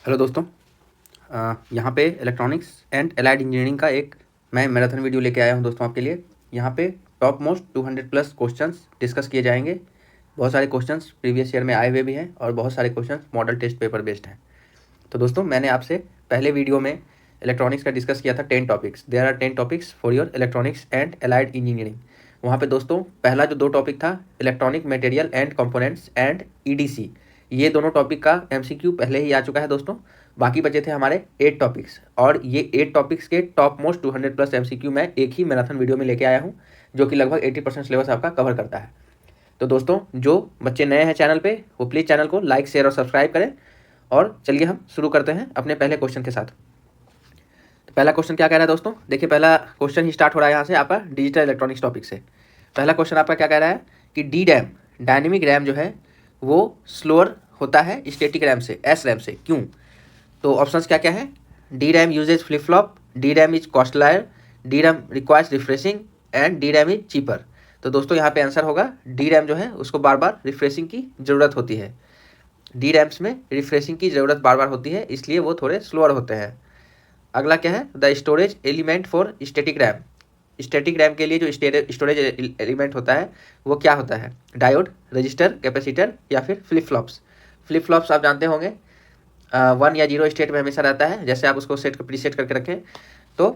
Hello दोस्तों, यहाँ पे इलेक्ट्रॉनिक्स एंड एलाइड इंजीनियरिंग का एक मैं मैराथन वीडियो लेके आया हूँ दोस्तों आपके लिए। यहाँ पे top most 200 plus questions discuss किए जाएंगे। बहुत सारे क्वेश्चंस प्रीवियस ईयर में आए हुए भी हैं और बहुत सारे questions model test paper based हैं। तो दोस्तों, मैंने आपसे पहले वीडियो में इलेक्ट्रॉनिक्स का डिस्कस किया था 10 topics. There are 10 topics for your electronics and allied engineering. वहाँ पे दोस्तों पहला जो 2 टॉपिक था electronic material and components and EDC, ये दोनों टॉपिक का एमसीक्यू पहले ही आ चुका है दोस्तों। बाकी बचे थे हमारे 8 टॉपिक्स और ये 8 टॉपिक्स के टॉप मोस्ट 200 प्लस एमसीक्यू मैं एक ही मैराथन वीडियो में लेके आया हूँ, जो कि लगभग 80% सिलेबस आपका कवर करता है। तो दोस्तों, जो बच्चे नए हैं चैनल पे वो प्लीज़ चैनल को लाइक शेयर और सब्सक्राइब करें। और चलिए हम शुरू करते हैं अपने पहले क्वेश्चन के साथ। तो पहला क्वेश्चन क्या कह रहा है दोस्तों, देखिए पहला क्वेश्चन ही स्टार्ट हो रहा है यहाँ से आपका डिजिटल इलेक्ट्रॉनिक्स टॉपिक से। पहला क्वेश्चन आपका क्या कह रहा है कि डी रैम डायनेमिक रैम जो है वो स्लोअर होता है स्टैटिक रैम से, एस रैम से, क्यों? तो ऑप्शंस क्या क्या है? D RAM uses flip flop, D RAM is costlier, D RAM requires refreshing and D RAM is cheaper. तो दोस्तों यहाँ पे आंसर होगा डी रैम जो है उसको बार बार रिफ्रेशिंग की ज़रूरत होती है। डी रैम्स में रिफ्रेशिंग की ज़रूरत बार बार होती है, इसलिए वो थोड़े स्लोअर होते हैं। अगला क्या है? The storage element for static RAM. Static RAM के लिए जो स्टोरेज एलिमेंट होता है वो क्या होता है? डायोड, रजिस्टर, कैपेसिटर या फिर फ्लिप फ्लॉप्स। फ्लिप फ्लॉप्स आप जानते होंगे 1 या 0 स्टेट में हमेशा रहता है, जैसे आप उसको प्रीसेट करके रखें तो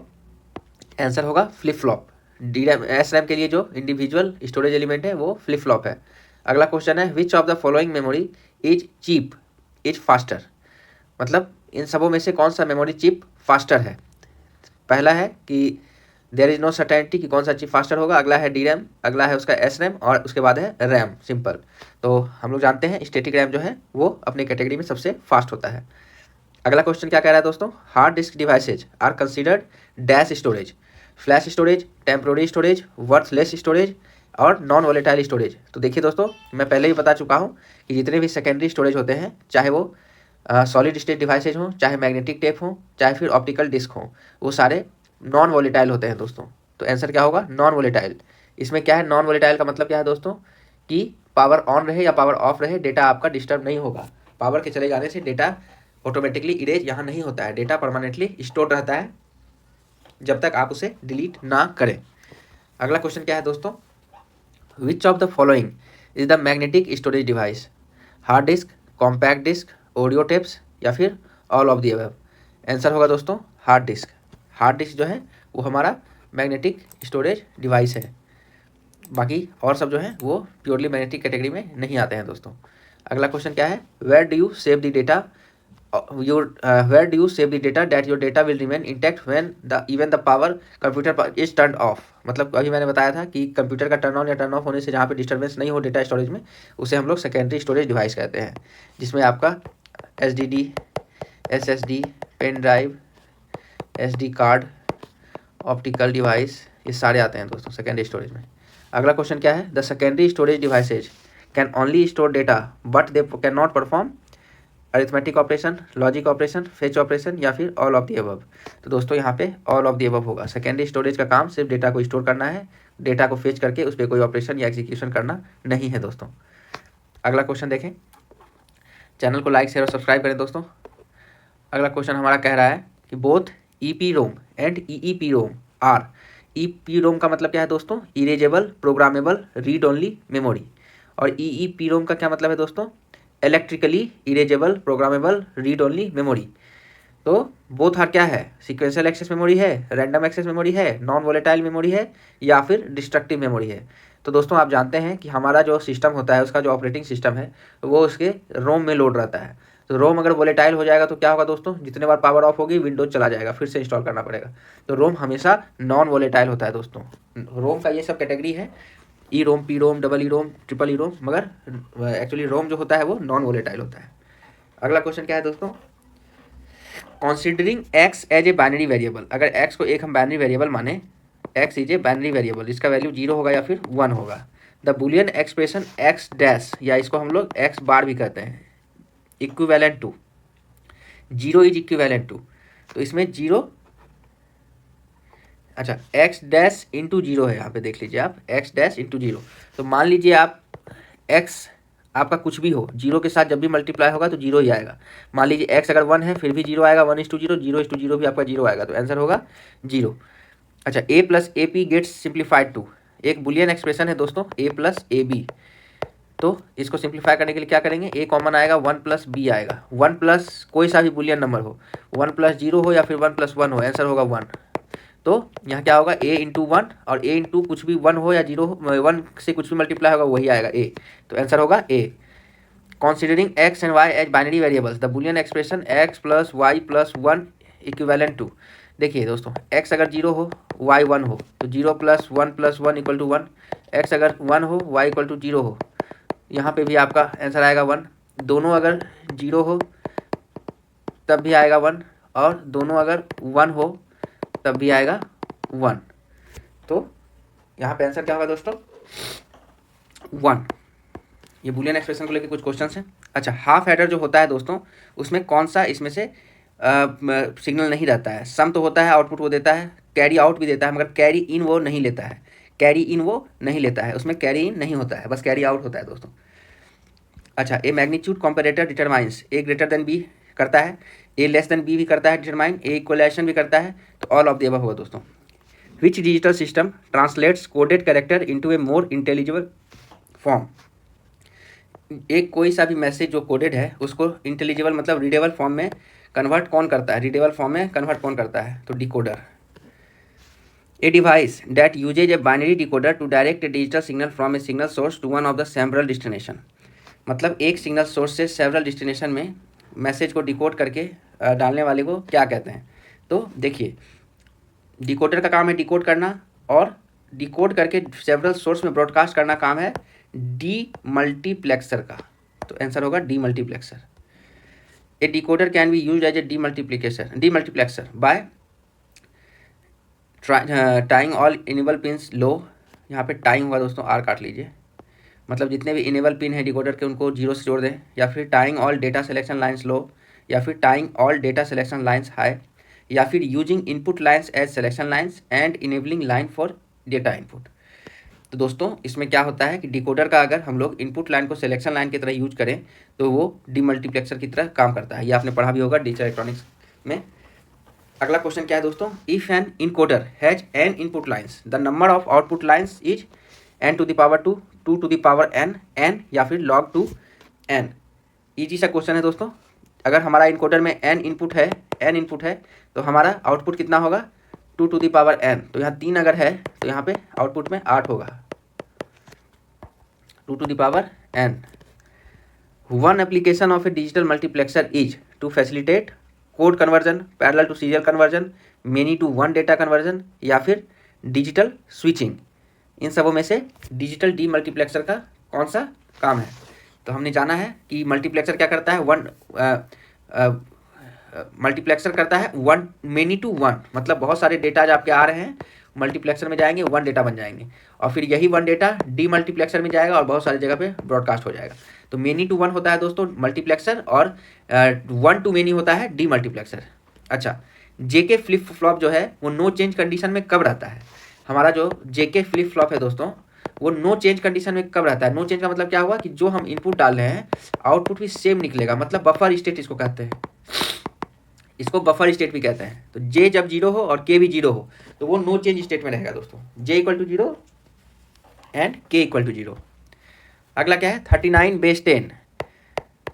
आंसर होगा flip flop. D RAM S RAM के लिए जो इंडिविजुअल स्टोरेज एलिमेंट है वो फ्लिप फ्लॉप है। अगला क्वेश्चन है which of the following memory is cheap is faster. मतलब इन सबों में से कौन सा मेमोरी चिप फास्टर है? पहला है कि देयर इज नो सर्टेनिटी कि कौन सा चिप फास्टर होगा। अगला है डी रैम, अगला है उसका एस रैम और उसके बाद है रैम सिंपल। तो हम लोग जानते हैं स्टैटिक रैम जो है वो अपनी कैटेगरी में सबसे फास्ट होता है। अगला क्वेश्चन क्या कह रहा है दोस्तों? Hard disk devices are considered dash storage, flash storage, temporary storage, worthless storage और नॉन वोलेटाइल स्टोरेज। तो देखिए दोस्तों, मैं पहले ही बता चुका हूँ कि जितने भी सेकेंडरी स्टोरेज होते हैं, चाहे वो सॉलिड स्टेट डिवाइसेज हों, चाहे मैग्नेटिक टेप हों, चाहे फिर ऑप्टिकल डिस्क हों, वो सारे नॉन वोलेटाइल होते हैं दोस्तों। तो आंसर क्या होगा? Non volatile. इसमें क्या है, नॉन वोलेटाइल का मतलब क्या है दोस्तों कि पावर ऑन रहे या पावर ऑफ रहे, डेटा आपका डिस्टर्ब नहीं होगा। पावर के चले जाने से डेटा ऑटोमेटिकली इरेज यहाँ नहीं होता है, डेटा परमानेंटली स्टोर रहता है जब तक आप उसे डिलीट ना करें। अगला क्वेश्चन क्या है दोस्तों? Which of the following is the magnetic storage device? Hard disk, compact disk, audio tapes या फिर all of the above. Answer होगा दोस्तों हार्ड डिस्क। हार्ड डिस्क जो है वो हमारा मैग्नेटिक स्टोरेज डिवाइस है। बाकी और सब जो है वो प्योरली मैग्नेटिक कैटेगरी में नहीं आते हैं दोस्तों। अगला क्वेश्चन क्या है? Where do you save the data where do you save the data that your data will remain intact when the even the power computer is turned off। मतलब अभी मैंने बताया था कि कंप्यूटर का टर्न ऑन या टर्न ऑफ होने से जहाँ पे डिस्टर्बेंस नहीं हो डेटा स्टोरेज में, उसे हम लोग सेकेंडरी स्टोरेज डिवाइस कहते हैं, जिसमें आपका SSD, SSD, pen drive, SD card, optical device, ये सारे आते हैं दोस्तों सेकेंडरी स्टोरेज में। अगला क्वेश्चन क्या है? The secondary storage devices can only store data but they can not perform arithmetic operation, logic operation, fetch operation या फिर ऑल ऑफ द अबव। तो दोस्तों यहाँ पे ऑल ऑफ द अबव होगा। सेकेंडरी स्टोरेज का काम सिर्फ डेटा को स्टोर करना है, डेटा को फेच करके उस पर कोई ऑपरेशन या एग्जीक्यूशन करना नहीं है दोस्तों। अगला क्वेश्चन देखें, चैनल को लाइक शेयर और सब्सक्राइब करें दोस्तों। अगला क्वेश्चन हमारा कह रहा है कि बोथ EPROM एंड EEPROM आर। EPROM का मतलब क्या है दोस्तों? Erasable programmable read only memory. और EEPROM का क्या मतलब है दोस्तों? Electrically erasable programmable read only memory. तो बोथ आर क्या है? सीक्वेंशियल एक्सेस मेमोरी है, रैंडम एक्सेस मेमोरी है, नॉन वोलेटाइल मेमोरी है या फिर डिस्ट्रक्टिव मेमोरी है। तो दोस्तों आप जानते हैं कि हमारा जो सिस्टम होता है उसका जो ऑपरेटिंग सिस्टम है वो उसके रोम में लोड रहता है। तो रोम अगर वोलेटाइल हो जाएगा तो क्या होगा दोस्तों? जितने बार पावर ऑफ होगी विंडोज चला जाएगा, फिर से इंस्टॉल करना पड़ेगा। तो रोम हमेशा नॉन वोलेटाइल होता है दोस्तों। रोम का ये सब कैटेगरी है, ई रोम, पी रोम, डबल ई रोम, ट्रिपल ई रोम, मगर एक्चुअली रोम जो होता है वो नॉन वोलेटाइल होता है। अगला क्वेश्चन क्या है दोस्तों? Considering X as a binary variable, अगर एक्स को एक हम बाइनरी वेरिएबल माने, X is a binary variable, इसका वैल्यू 0 होगा या फिर 1 होगा। The boolean expression X dash, या इसको हम लोग एक्स बार भी कहते हैं, equivalent to 0 is equivalent to. तो इसमें 0, अच्छा एक्स डैश इंटू 0 है, यहाँ पे देख लीजिए आप, एक्स डैश इंटू 0। तो मान लीजिए आप एक्स आपका कुछ भी हो, जीरो के साथ जब भी मल्टीप्लाई होगा तो जीरो ही आएगा। मान लीजिए एक्स अगर 1 है फिर भी जीरो आएगा, 1:0, 0:0 भी आपका जीरो आएगा, तो आंसर होगा जीरो। अच्छा, a plus A P gets simplified to, एक बुलियन एक्सप्रेशन है दोस्तों a प्लस ए बी। तो इसको सिंप्लीफाई करने के लिए क्या करेंगे, a कॉमन आएगा, 1 प्लस बी आएगा, 1 प्लस कोई सा भी बुलियन नंबर हो, 1 प्लस 0 हो या फिर 1 प्लस 1 हो, आंसर होगा 1। तो यहाँ क्या होगा, a इंटू 1, और a इंटू कुछ भी 1 हो या 0 हो, 1 से कुछ भी मल्टीप्लाई होगा वही आएगा a, तो आंसर होगा a। Considering x and y as binary variables, the Boolean expression x plus y plus 1 equivalent to, देखिए दोस्तों x अगर 0 हो y 1 हो तो 0 plus 1 plus 1 equal to 1, x अगर 1 हो y इक्वल टू 0 हो, यहाँ पे भी आपका आंसर आएगा 1। दोनों अगर 0 हो तब भी आएगा 1, और दोनों अगर 1 हो तब भी आएगा 1। तो यहाँ पे आंसर क्या होगा दोस्तों, 1। ये बूलियन एक्सप्रेशन को लेकर कुछ क्वेश्चन हैं। अच्छा, हाफ एडर जो होता है दोस्तों, उसमें कौन सा इसमें से सिग्नल नहीं रहता है, सम तो होता है, आउटपुट वो देता है, कैरी आउट भी देता है, मगर कैरी इन वो नहीं लेता है, कैरी इन वो नहीं लेता है, उसमें कैरी इन नहीं होता है, बस कैरी आउट होता है दोस्तों। अच्छा, ए मैग्नीट्यूड कंपैरेटर डिटरमाइंस, ए ग्रेटर देन बी करता है, ए लेस देन बी भी करता है डिटरमाइन, ए इक्वलेशन भी करता है, तो ऑल ऑफ द अबव होगा दोस्तों। Which digital system translates coded character into a more intelligible form, एक कोई सा भी मैसेज जो कोडेड है उसको इंटेलिजिबल मतलब रीडेबल फॉर्म में कन्वर्ट कौन करता है, रीडेबल फॉर्म में कन्वर्ट कौन करता है, तो decoder. A device that uses a binary decoder to direct a digital signal from a signal source to one of the several destination, मतलब एक सिग्नल सोर्स से सेवरल डेस्टिनेशन में मैसेज को डिकोड करके डालने वाले को क्या कहते हैं। तो देखिए, डिकोडर का काम है डिकोड करना, और डिकोड करके सेवरल सोर्स में ब्रॉडकास्ट करना काम है डी मल्टीप्लेक्सर का, तो आंसर होगा demultiplexer. A decoder can be used as a demultiplexer by tying all enable pins low, यहाँ पे टाइंग हुआ दोस्तों, आर काट लीजिए, मतलब जितने भी इनेबल पिन है डिकोडर के उनको 0 से जोड़ दें, या फिर tying all data selection lines low, या फिर tying all data selection lines high, या फिर using input lines as selection lines and enabling line for data input. तो दोस्तों इसमें क्या होता है कि डिकोडर का अगर हम लोग इनपुट लाइन को सिलेक्शन लाइन की तरह यूज करें तो वो डीमल्टीप्लेक्सर की तरह काम करता है, ये आपने पढ़ा भी होगा डिजिटल इलेक्ट्रॉनिक्स में। अगला क्वेश्चन क्या है दोस्तों, if an encoder has n input lines the number of output lines is n to the power 2, 2 to the power n, या फिर log 2 n। ईजी सा क्वेश्चन है दोस्तों, अगर हमारा इनकोडर में n इनपुट है तो हमारा आउटपुट कितना होगा, 2 टू द पावर n, तो यहाँ 3 अगर है तो यहाँ पे आउटपुट में 8 होगा, 2 to the power n। One application of a digital multiplexer is to facilitate code conversion, parallel to serial conversion, many to one data conversion, या फिर डिजिटल स्विचिंग। इन सबों में से डिजिटल डी मल्टीप्लेक्सर का कौन सा काम है। तो हमने जाना है कि मल्टीप्लेक्सर क्या करता है, मल्टीप्लेक्सर करता है वन मेनी टू वन, मतलब बहुत सारे डेटा जो आपके आ रहे हैं मल्टीप्लेक्सर में जाएंगे, वन डेटा बन जाएंगे, और फिर यही वन डेटा डी मल्टीप्लेक्सर में जाएगा और बहुत सारी जगह पे ब्रॉडकास्ट हो जाएगा। तो मेनी टू वन होता है दोस्तों मल्टीप्लेक्सर, और वन टू मेनी होता है डी मल्टीप्लेक्सर। अच्छा, जेके फ्लिप फ्लॉप जो है वो नो चेंज कंडीशन में कब रहता है, हमारा जो जेके फ्लिप फ्लॉप है दोस्तों वो नो चेंज कंडीशन में कब रहता है। नो चेंज का मतलब क्या हुआ कि जो हम इनपुट डाल रहे हैं आउटपुट भी सेम निकलेगा, मतलब बफर स्टेट इसको कहते हैं, इसको बफर स्टेट भी कहते हैं। तो जे जब 0 हो और के भी 0 हो तो वो नो चेंज स्टेट में रहेगा दोस्तों, जे इक्वल टू 0 एंड के इक्वल टू 0। अगला क्या है, 39 बेस 10।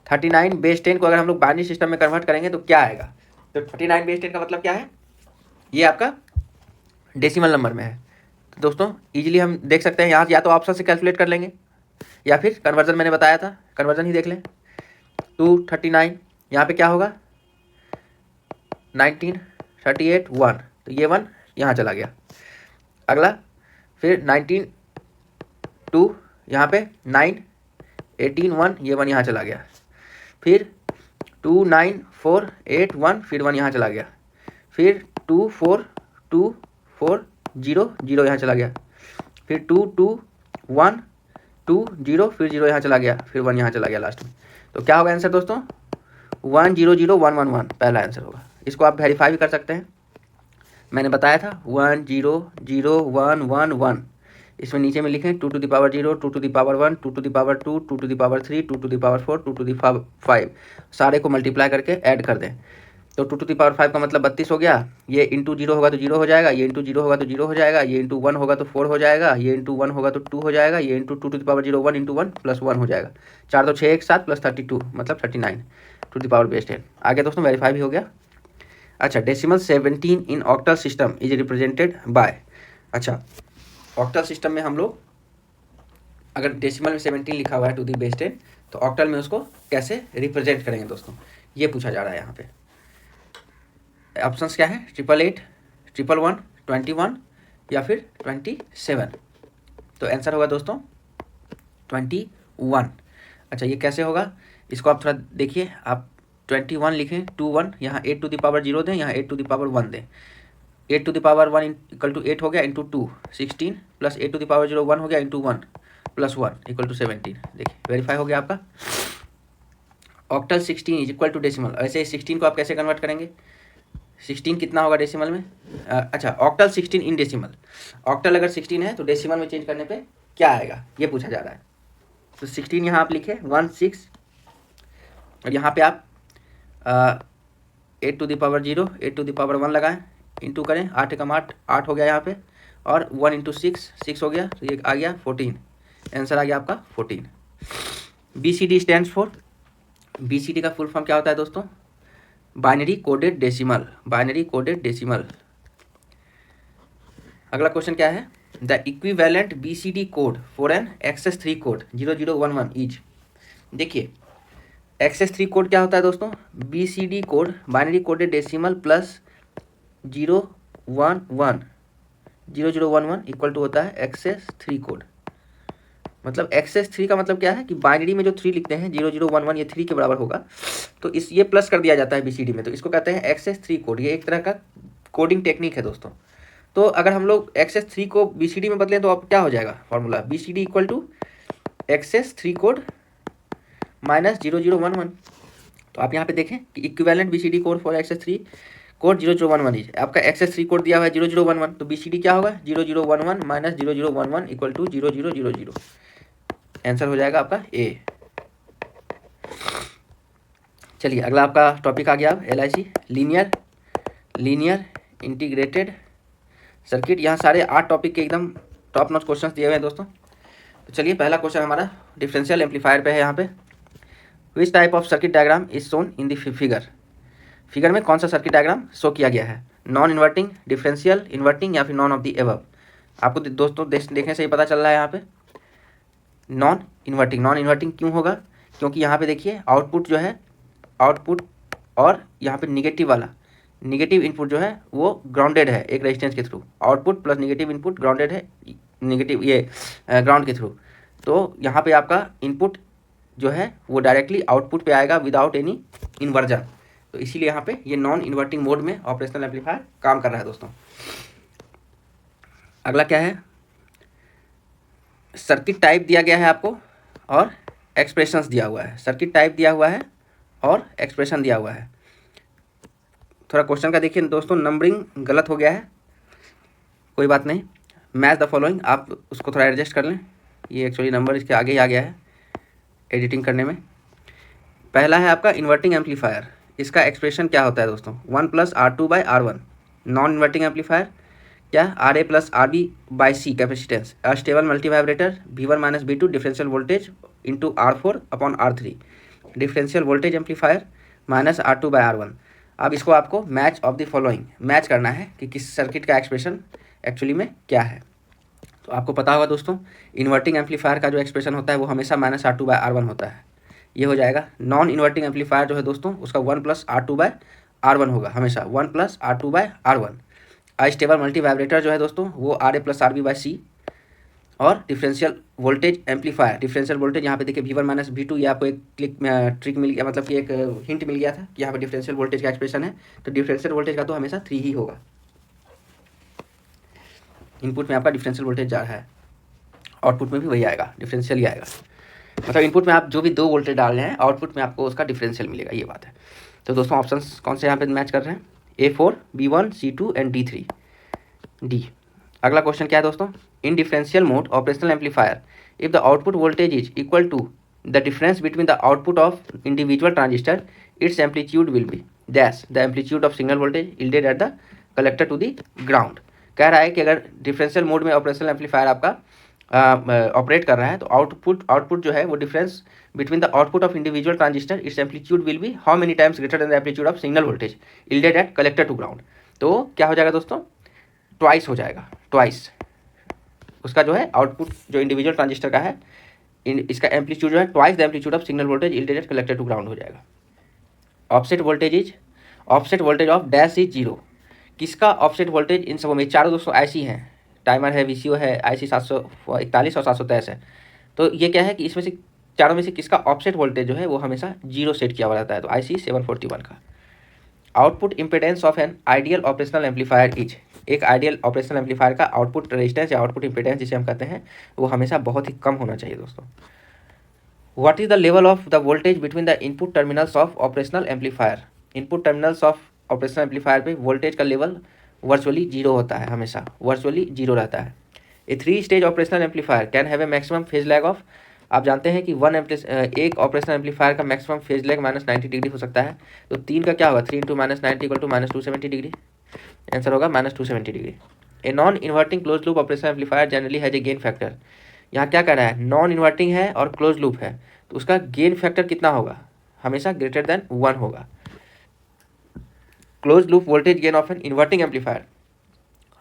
39 बेस 10 को अगर हम लोग बाइनरी सिस्टम में कन्वर्ट करेंगे तो क्या आएगा। तो 39 बेस 10 का मतलब क्या है, ये आपका डेसिमल नंबर में है। तो दोस्तों इजीली हम देख सकते हैं यहाँ, या तो ऑप्शन से कैलकुलेट कर लेंगे या फिर कन्वर्जन मैंने बताया था, कन्वर्जन ही देख लें। 239 यहाँ पे क्या होगा 19, 38, 1, तो ये 1 यहाँ चला गया। अगला फिर 19, 2 यहाँ पे 9, 18, 1, ये 1 यहाँ चला गया। फिर 2, 9, 4, 8, 1, फिर 1 यहाँ चला गया। फिर 2, 4, 2, 4, 0, 0 यहाँ चला गया। फिर 2, 2, 1, 2, 0, फिर 0 यहाँ चला गया, फिर 1 यहाँ चला गया लास्ट में। तो क्या होगा आंसर दोस्तों, 1, 0, 0, 1, 1, 1 पहला आंसर होगा। इसको आप वेरीफाई भी कर सकते हैं, मैंने बताया था 1, 0, 0, 1, 1, 1, इसमें नीचे में लिखें 2 to the power 0, 2 to the power 1, 2 to the power 2, 2 to the power 3, 2 to the power 4, 2 to the power 5, सारे को मल्टीप्लाई करके ऐड कर दें। तो 2 to the power 5 का मतलब 32 हो गया। ये इंटू 0 होगा तो 0 हो जाएगा, ये इंटू 0 होगा तो 0 हो जाएगा, ये इंटू 1 होगा तो 4 हो जाएगा, ये इंटू 1 होगा तो 2 हो जाएगा, ये into 2 to the power 0 1 into 1 plus 1 हो जाएगा। 4 तो 6 एक साथ प्लस 32 मतलब 39 टू द पावर बेस 10। आगे दोस्तों वेरीफाई भी हो गया। अच्छा, decimal 17 in octal system is represented by. अच्छा, ऑक्टल सिस्टम में हम लोग अगर डेसिमल में 17 लिखा हुआ है टू दी बेस 10 तो ऑक्टल में उसको कैसे रिप्रेजेंट करेंगे दोस्तों, ये पूछा जा रहा है यहाँ पे। ऑप्शंस क्या है? 888, 111, 21 या फिर 27। तो आंसर होगा दोस्तों 21। अच्छा, ये कैसे होगा इसको आप थोड़ा देखिए। आप 21 लिखें 21, यहाँ 8 टू द पावर 0 दें, यहाँ 8 टू द पावर 1 दें। 8 to the power 1 equal to 8 हो गया इंटू 2 16 प्लस 8 टू द पावर 0 1 हो गया इंटू 1 प्लस 1 इक्वल टू 17। देखिए वेरीफाई हो गया आपका। Octal 16 is equal to decimal. ऐसे 16 को आप कैसे कन्वर्ट करेंगे? 16 कितना होगा डेसिमल में? अच्छा, ऑक्टल 16 इन डेसिमल। ऑक्टल अगर 16 है तो डेसिमल में चेंज करने पे क्या आएगा ये पूछा जा रहा है। तो 16 यहाँ आप लिखे 16 और यहाँ पे आप 8 to the power 0, 8 to the power 1 लगाएं, इंटू करें, 8 एकम 8, 8 हो गया यहाँ पे, और 1 इंटू 6, 6 हो गया, तो ये आ गया 14। आंसर आ गया आपका 14। BCD स्टैंड्स फॉर, BCD का फुल फॉर्म क्या होता है दोस्तों? Binary coded decimal. Binary coded decimal. अगला क्वेश्चन क्या है? The equivalent BCD code for an XS3 code 0011 is. देखिए XS3 कोड क्या होता है दोस्तों? BCD code binary coded decimal plus 0011 equal to होता है XS3 कोड। मतलब XS3 का मतलब क्या है कि बाइनरी में जो 3 लिखते हैं 0011 ये 3 के बराबर होगा, तो इस ये प्लस कर दिया जाता है BCD में, तो इसको कहते हैं XS3 कोड। ये एक तरह का कोडिंग टेक्निक है दोस्तों। तो अगर हम लोग XS3 को BCD में बदलें तो अब क्या हो जाएगा formula? BCD equal to XS3 code minus 0011। तो आप यहाँ पे देखें कि equivalent BCD code for XS3 code 0011 is. आपका XS3 कोड दिया हुआ है 0011, तो BCD क्या होगा? 0011 माइनस 0011 इक्वल टू 0000। आंसर हो जाएगा आपका ए। चलिए अगला आपका टॉपिक आ गया अब LIC लीनियर इंटीग्रेटेड सर्किट। यहाँ सारे 8 टॉपिक के एकदम टॉप नॉच क्वेश्चंस दिए हुए हैं दोस्तों। तो चलिए पहला क्वेश्चन हमारा डिफरेंशियल एम्पलीफायर पे है। यहाँ पे which type of circuit diagram is shown in the figure. Figure में कौन सा सर्किट डायग्राम शो किया गया है? नॉन इन्वर्टिंग, डिफरेंशियल, इन्वर्टिंग या फिर नॉन ऑफ द एबव। आपको दोस्तों देखने से ही पता चल रहा है यहाँ पे नॉन इन्वर्टिंग। नॉन इन्वर्टिंग क्यों होगा? क्योंकि यहाँ पे देखिए आउटपुट जो है, आउटपुट और यहाँ पे निगेटिव वाला निगेटिव इनपुट जो है वो ग्राउंडेड है एक रेजिस्टेंस के through. Output plus negative input grounded है निगेटिव ये ग्राउंड के थ्रू। तो यहाँ पे आपका इनपुट जो है वो डायरेक्टली आउटपुट पे आएगा विदाउट एनी इन्वर्जन। तो इसीलिए यहाँ पे ये नॉन इन्वर्टिंग मोड में ऑपरेशनल एम्पलीफायर काम कर रहा है दोस्तों। अगला क्या है? सर्किट टाइप दिया गया है आपको और एक्सप्रेशंस दिया हुआ है। सर्किट टाइप दिया हुआ है और एक्सप्रेशन दिया हुआ है। थोड़ा क्वेश्चन का देखिए दोस्तों, नंबरिंग गलत हो गया है, कोई बात नहीं। मैच द फॉलोइंग, आप उसको थोड़ा एडजस्ट कर लें। ये एक्चुअली नंबर इसके आगे ही आ गया है एडिटिंग करने में। पहला है आपका इन्वर्टिंग एम्पलीफायर। इसका एक्सप्रेशन क्या होता है दोस्तों? 1 + R2/R1। नॉन इन्वर्टिंग एम्पलीफायर क्या? RA + RB/C capacitance. Stable multivibrator V1 - V2 differential voltage into R4/R3। Differential voltage amplifier -R2/R1। अब इसको आपको match of the following match करना है कि किस सर्किट का एक्सप्रेशन एक्चुअली में क्या है। तो आपको पता होगा दोस्तों इन्वर्टिंग एम्पलीफायर का जो एक्सप्रेशन होता है वो हमेशा -R2/R1 होता है। ये हो जाएगा। नॉन इन्वर्टिंग एम्पलीफायर जो है दोस्तों उसका 1 + R2/R1 होगा हमेशा, 1 + R2/R1। स्टेबल मल्टी वाइब्रेटर जो है दोस्तों वो RA + RB/C। और differential voltage amplifier, differential voltage यहाँ पे देखिए V1 - V2। ये आपको एक ट्रिक मिल गया, मतलब कि एक हिंट मिल गया था कि यहाँ पे डिफरेंशियल वोल्टेज का एक्सप्रेशन है। तो डिफरेंशियल वोल्टेज का तो हमेशा 3 ही होगा। इनपुट में आपका डिफरेंशियल वोल्टेज जा रहा है, आउटपुट में भी वही आएगा, डिफरेंशियल ही आएगा। मतलब इनपुट में आप जो भी 2 वोल्टेज डाल रहे हैं आउटपुट में आपको उसका डिफरेंशियल मिलेगा, ये बात है। तो दोस्तों ऑप्शंस कौन से यहाँ पे मैच कर रहे हैं? A4, B1, C2 and D3। D. अगला क्वेश्चन क्या है दोस्तों? in differential mode operational amplifier, if the output voltage is equal to the difference between the output of individual transistor, its amplitude will be dash the amplitude of signal voltage yielded at the collector to the ground। कह रहा है कि अगर differential mode में operational amplifier आपका operate कर रहा है तो आउटपुट जो है वो difference between the output of individual transistor its amplitude will be how many times greater than the amplitude of signal voltage yielded at collector to ground. तो क्या हो जाएगा दोस्तों, ट्वाइस हो जाएगा, ट्वाइस उसका जो है आउटपुट जो इंडिविजुअल ट्रांजिस्टर का है इसका एम्पलीट्यूड जो है twice the amplitude of signal voltage yielded at collector to ground हो जाएगा। Offset voltage of dash is zero. किसका ऑफसेट वोल्टेज, इन सबों में चारों दोस्तों ऐसी हैं, टाइमर है, VCO है, IC 741 और 723 है। तो ये क्या है कि इसमें से चारों में से किसका ऑफसेट वोल्टेज जो है वो हमेशा जीरो सेट किया हुआ रहता है, तो IC 741 का। Output impedance of an ideal operational amplifier is, एक आइडियल ऑपरेशनल एम्पलीफायर का आउटपुट रेजिस्टेंस या आउटपुट इम्पिडेंस जिसे हम कहते हैं वो हमेशा बहुत ही कम होना चाहिए दोस्तों। What is the level of the voltage between the input terminals of operational amplifier. Input terminals of operational amplifier पे वोल्टेज का लेवल वर्चुअली जीरो होता है, हमेशा वर्चुअली जीरो रहता है। ए 3 stage operational amplifier can have a maximum phase lag of, आप जानते हैं कि एक ऑपरेशनल एम्पलीफायर का मैक्सिमम फेज लैग -90 डिग्री हो सकता है। तो 3 का क्या होगा, 3 × -90 = -270 डिग्री, आंसर होगा -270 degree. A non inverting close loop operational amplifier generally has a gain factor. यहाँ क्या कह रहा है, नॉन इन्वर्टिंग है और क्लोज लूप है तो उसका गेन फैक्टर कितना होगा, हमेशा ग्रेटर देन 1 होगा। Close loop voltage gain of an inverting amplifier,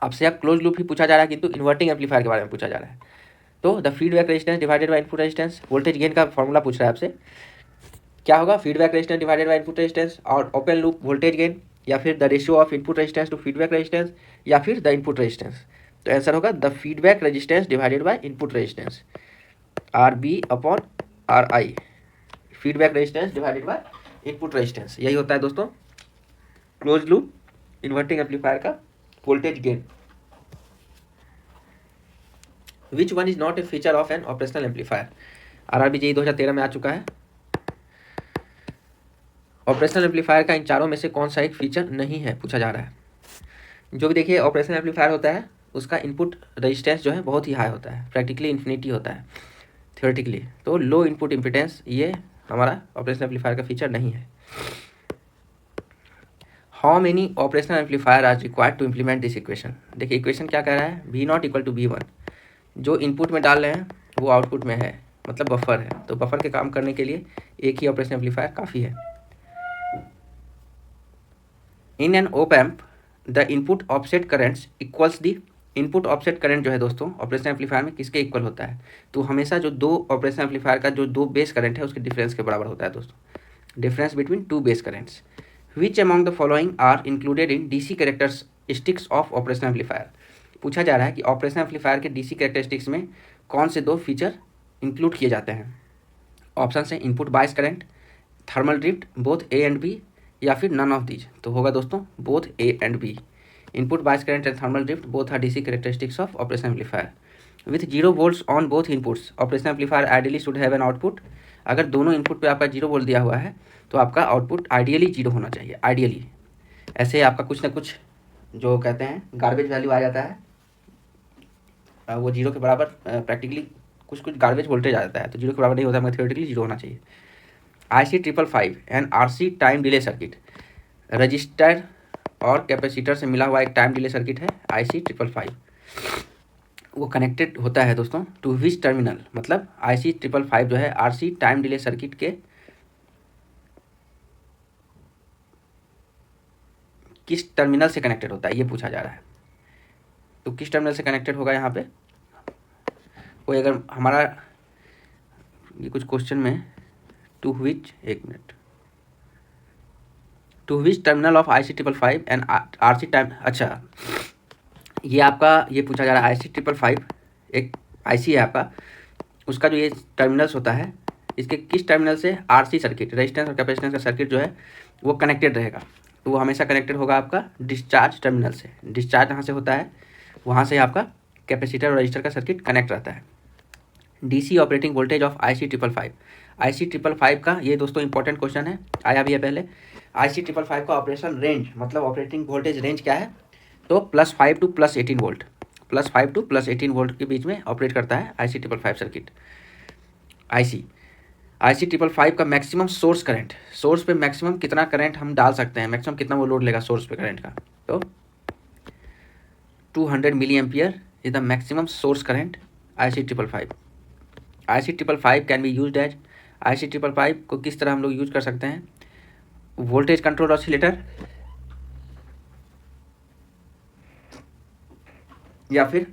आपसे अब क्लोज लूप ही पूछा जा रहा है किंतु इन्वर्टिंग एम्पलीफायर के बारे में पूछा जा रहा है। तो the feedback resistance divided by input resistance, voltage gain का फॉर्मूला पूछ रहा है आपसे, क्या होगा, feedback resistance divided by input resistance और ओपन लूप वोल्टेज गेन, या फिर the ratio of input resistance to feedback resistance, या फिर द इनपुट रेजिस्टेंस। तो आंसर होगा the feedback resistance divided by input resistance, RB/RI, feedback resistance divided by input resistance. यही होता है दोस्तों क्लोज लूप इन्वर्टिंग एम्पलीफायर का voltage gain. Which one is not a feature of N operational amplifier, RRB JEE 2013 में आ चुका है। Operational amplifier का इन चारों में से कौन सा एक फीचर नहीं है पूछा जा रहा है। जो भी देखिए ऑपरेशनल एम्पलीफायर होता है उसका इनपुट रेजिस्टेंस जो है बहुत ही हाई होता है, प्रैक्टिकली इन्फिनिटी होता है थियोरेटिकली। तो लो इनपुट इम्पिडेंस ये हमारा ऑपरेशनल एम्पलीफायर का फीचर नहीं है। How many operational amplifier are required to implement this equation. देखिए इक्वेशन क्या कह रहा है, V0 = V1, जो इनपुट में डाल रहे हैं वो आउटपुट में है, मतलब बफर है। तो बफर के काम करने के लिए एक ही ऑपरेशनल एम्पलीफायर काफ़ी है। In an op amp the input offset currents equals the, input offset current जो है दोस्तों ऑपरेशनल एम्पलीफायर में किसके इक्वल होता है, तो हमेशा जो दो ऑपरेशनल एम्पलीफायर का जो दो बेस करंट है उसके डिफरेंस के बराबर होता है दोस्तों, difference between two base currents. Which among the following are included in DC characteristics of operational amplifier. पूछा जा रहा है कि ऑपरेशनल एम्पलीफायर के DC कैरेक्टरिस्टिक्स में कौन से दो फीचर इंक्लूड किए जाते हैं। ऑप्शन है input bias current, thermal drift, both A and B, या फिर नन ऑफ दीज। तो होगा दोस्तों both A and B। Input bias current and thermal drift both are DC characteristics of operational amplifier. With 0 volts on both inputs operational amplifier ideally should have an output. अगर दोनों input पे आपका 0 volt दिया हुआ है तो आपका output ideally 0 होना चाहिए, आइडियली। ऐसे आपका कुछ ना कुछ जो कहते हैं गार्बेज वैल्यू आ जाता है, वो 0 के बराबर, प्रैक्टिकली कुछ गार्बेज वोल्टेज आ जाता है, तो 0 के बराबर नहीं होता, थियोरेटिकली 0 होना चाहिए। IC 555 and RC time delay circuit, register और कैपेसिटर से मिला हुआ एक टाइम डिले सर्किट है IC 555। वो कनेक्टेड होता है दोस्तों टू विच टर्मिनल, मतलब IC 555 जो है RC टाइम डिले सर्किट के किस टर्मिनल से कनेक्टेड होता है ये पूछा जा रहा है। तो किस टर्मिनल से कनेक्टेड होगा यहाँ पे, कोई अगर हमारा ये कुछ क्वेश्चन में टू विच, एक minute, to which terminal of IC 555 and RC time, अच्छा ये आपका ये पूछा जा रहा है IC 555 एक IC है आपका, उसका जो ये टर्मिनल्स होता है इसके किस टर्मिनल से RC सर्किट, रेजिस्टेंस और कैपेसिटेंस का सर्किट जो है वो कनेक्टेड रहेगा। तो वो हमेशा कनेक्टेड होगा आपका डिस्चार्ज टर्मिनल से। डिस्चार्ज जहाँ से होता है वहाँ से आपका कैपेसिटर और रजिस्टर का सर्किट कनेक्ट रहता है। DC operating voltage of IC 555, IC 555 का ये दोस्तों इंपॉर्टेंट क्वेश्चन है, आया भी है पहले। IC 555 का ऑपरेशन रेंज, मतलब ऑपरेटिंग वोल्टेज रेंज क्या है, तो +5 to +18 वोल्ट, +5 to +18 वोल्ट के बीच में ऑपरेट करता है IC555 सर्किट। IC555 का मैक्सिमम सोर्स करंट, सोर्स पे मैक्सिमम कितना करंट हम डाल सकते हैं, मैक्सिमम कितना वो लोड लेगा सोर्स पे करंट का, तो 200 milli ampere is the maximum source current IC555। IC555 can be used as, IC555 को किस तरह हम लोग यूज कर सकते हैं, वोल्टेज कंट्रोल ऑसिलेटर या फिर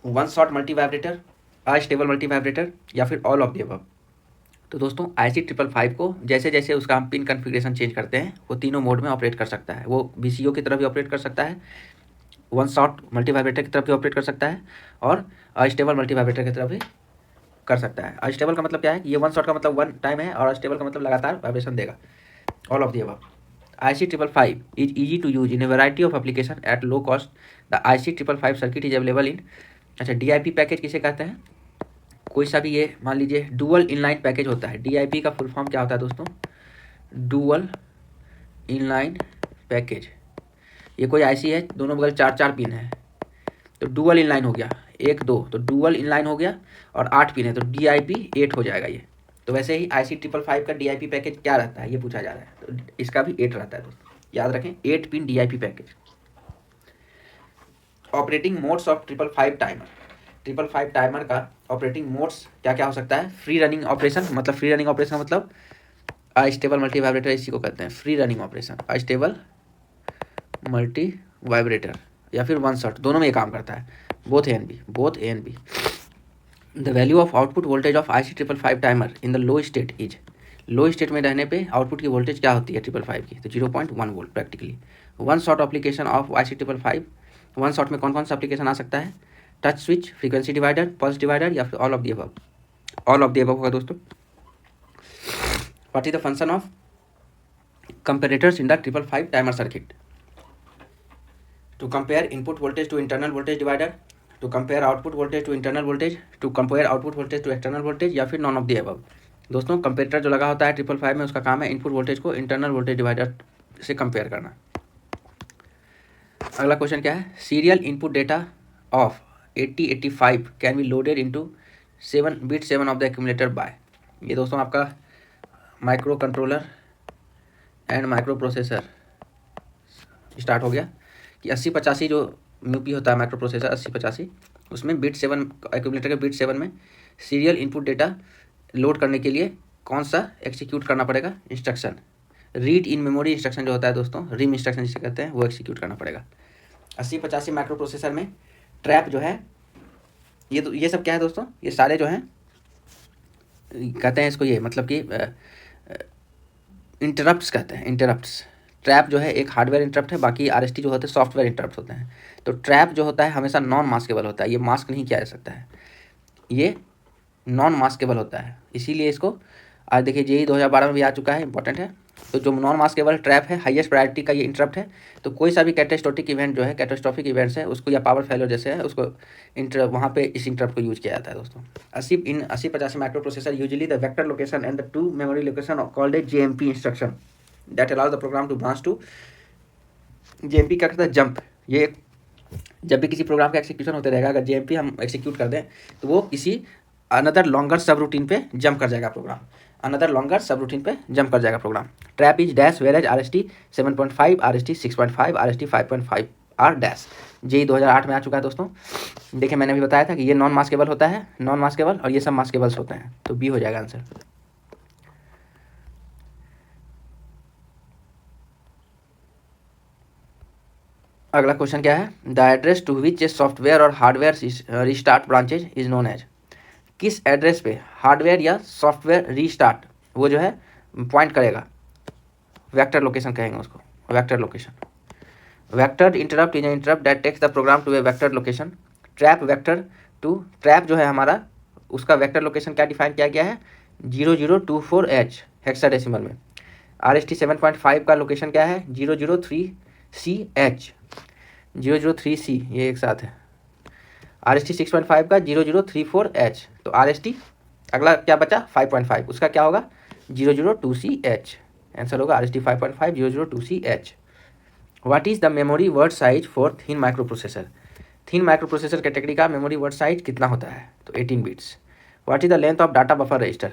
one shot multi vibrator, astable multi vibrator, या फिर ऑल ऑफ द अबव। तो दोस्तों IC555 को जैसे जैसे उसका हम पिन कन्फिग्रेशन चेंज करते हैं वो तीनों मोड में ऑपरेट कर सकता है। वो VCO की तरफ भी ऑपरेट कर सकता है, वन शॉट मल्टी वाइब्रेटर की तरफ भी ऑपरेट कर सकता है, और अस्टेबल मल्टी वाइब्रेटर की तरफ भी कर सकता है। अस्टेबल का मतलब क्या है कि ये वन शॉट का मतलब वन टाइम है, और अस्टेबल का मतलब लगातार वाइब्रेशन देगा, all of the above. IC555 is easy to use in a variety of application at low cost. The IC555 circuit is available in, अच्छा DIP पैकेज किसे कहते हैं, कोई सा भी ये मान लीजिए डुअल इनलाइन पैकेज होता है। DIP का फुल फॉर्म क्या होता है दोस्तों, डुअल इनलाइन पैकेज। ये कोई IC है, दोनों बगल 4-4 पिन है, तो डुअल इनलाइन हो गया, 1-2 तो डुअल इनलाइन हो गया, और 8 पिन है तो DIP 8 हो जाएगा ये। तो वैसे ही IC555 का DIP पैकेज क्या रहता है ये पूछा जा रहा है, तो इसका भी 8 रहता है दोस्तों, याद रखें 8 pin DIP package. Operating modes of 555 timer, 555 timer का ऑपरेटिंग मोड्स क्या क्या हो सकता है, फ्री रनिंग ऑपरेशन, मतलब फ्री रनिंग ऑपरेशन मतलब अस्टेबल मल्टी वाइब्रेटर, इसी को कहते हैं free running operation, astable multi vibrator, या फिर वन शॉट, दोनों में ये काम करता है, both A and B। The value of output voltage of IC555 timer in the low state is, low state में रहने पे आउटपुट की वोल्टेज क्या होती है 555 की, तो 0.1 volt practically. One shot application of IC555, one shot में कौन कौन सा एप्लीकेशन आ सकता है, touch switch, frequency divider, pulse divider, या फिर all of the above. All of the above होगा दोस्तों। What is the function of comparators in the 555 timer circuit, to compare input voltage to internal voltage divider, to compare output voltage to internal voltage, to compare output voltage to external voltage, या फिर none of the above. दोस्तों comparator जो लगा होता है 555 में, उसका काम है इनपुट वोल्टेज को इंटरनल वोल्टेज डिवाइडर से कंपेयर करना। अगला क्वेश्चन क्या है, serial input data of 8085 can be loaded into 7 of the accumulator by. ये दोस्तों आपका micro controller and micro processor start हो गया कि 8085 जो MIPI होता है माइक्रो प्रोसेसर 8085, उसमें बिट 7 एक्यूमुलेटर के बिट 7 में सीरियल इनपुट डेटा लोड करने के लिए कौन सा एक्सिक्यूट करना पड़ेगा, instruction, read in memory instruction जो होता है दोस्तों, रिम इंस्ट्रक्शन जिसे कहते हैं, वो एक्सिक्यूट करना पड़ेगा। 8085 माइक्रो प्रोसेसर में ट्रैप जो है, ये सब क्या है दोस्तों, ये सारे जो हैं कहते हैं इसको, ये मतलब कि इंटरप्ट्स कहते हैं, इंटरप्ट्स। ट्रैप जो है एक हार्डवेयर इंटरप्ट है, बाकी RST जो होते हैं सॉफ्टवेयर इंटरप्ट होते हैं। तो ट्रैप जो होता है हमेशा नॉन मास्केबल होता है, ये मास्क नहीं किया जा सकता है, ये नॉन मास्केबल होता है, इसीलिए इसको आज देखिए JEE 2012 में भी आ चुका है, इंपॉर्टेंट है। तो जो नॉन मास्केबल ट्रैप है, हाईएस्ट प्रायोरिटी का ये इंटरप्ट है, तो कोई सा भी कैटास्ट्रोफिक इवेंट जो है, कैटास्ट्रॉफिक इवेंट्स है उसको, या पावर फेलियर जैसे है उसको, वहाँ पे इस इंटरप्ट को यूज किया जाता है दोस्तों। 8085 microprocessor usually the vector location and the two memory location called a JMP instruction that allows the program to branch to, JMP क्या करता है, जंप। ये जब भी किसी प्रोग्राम का एक्सिक्यूशन होते रहेगा, अगर JMP हम एक्सिक्यूट कर दें तो वो किसी अनदर लॉन्गर सब रूटीन पे जंप कर जाएगा program, another longer subroutine पे जंप कर जाएगा program. Trap is dash where as RST 7.5, RST 6.5, RST 5.5 are dash. JEE 2008 में आ चुका है दोस्तों। देखिए मैंने भी बताया था कि ये नॉन मास्केबल होता है, नॉन मास्केबल, और ये सब मास्केबल्स होते हैं, तो B हो जाएगा आंसर। अगला क्वेश्चन क्या है, the address to which a software और hardware restart branches is known as, किस एड्रेस पे हार्डवेयर या सॉफ्टवेयर रीस्टार्ट वो जो है पॉइंट करेगा, वेक्टर लोकेशन कहेंगे उसको, vector location. Vector interrupt is interrupt that takes the program to a vector location. Trap vector to, trap जो है हमारा, उसका वेक्टर लोकेशन क्या डिफाइन किया गया है, 0024H हेक्साडेसिमल में। RST 7.5 का लोकेशन क्या है, 003CH, 003C, ये एक साथ है। RST 6.5 का 0034H, तो RST अगला क्या बचा 5.5, उसका क्या होगा 002CH, आंसर होगा RST 5.5 002CH। What is the memory word size for thin micro processor, thin micro processor category का मेमोरी वर्ड साइज कितना होता है? तो 18 bits. What is the length of data buffer register?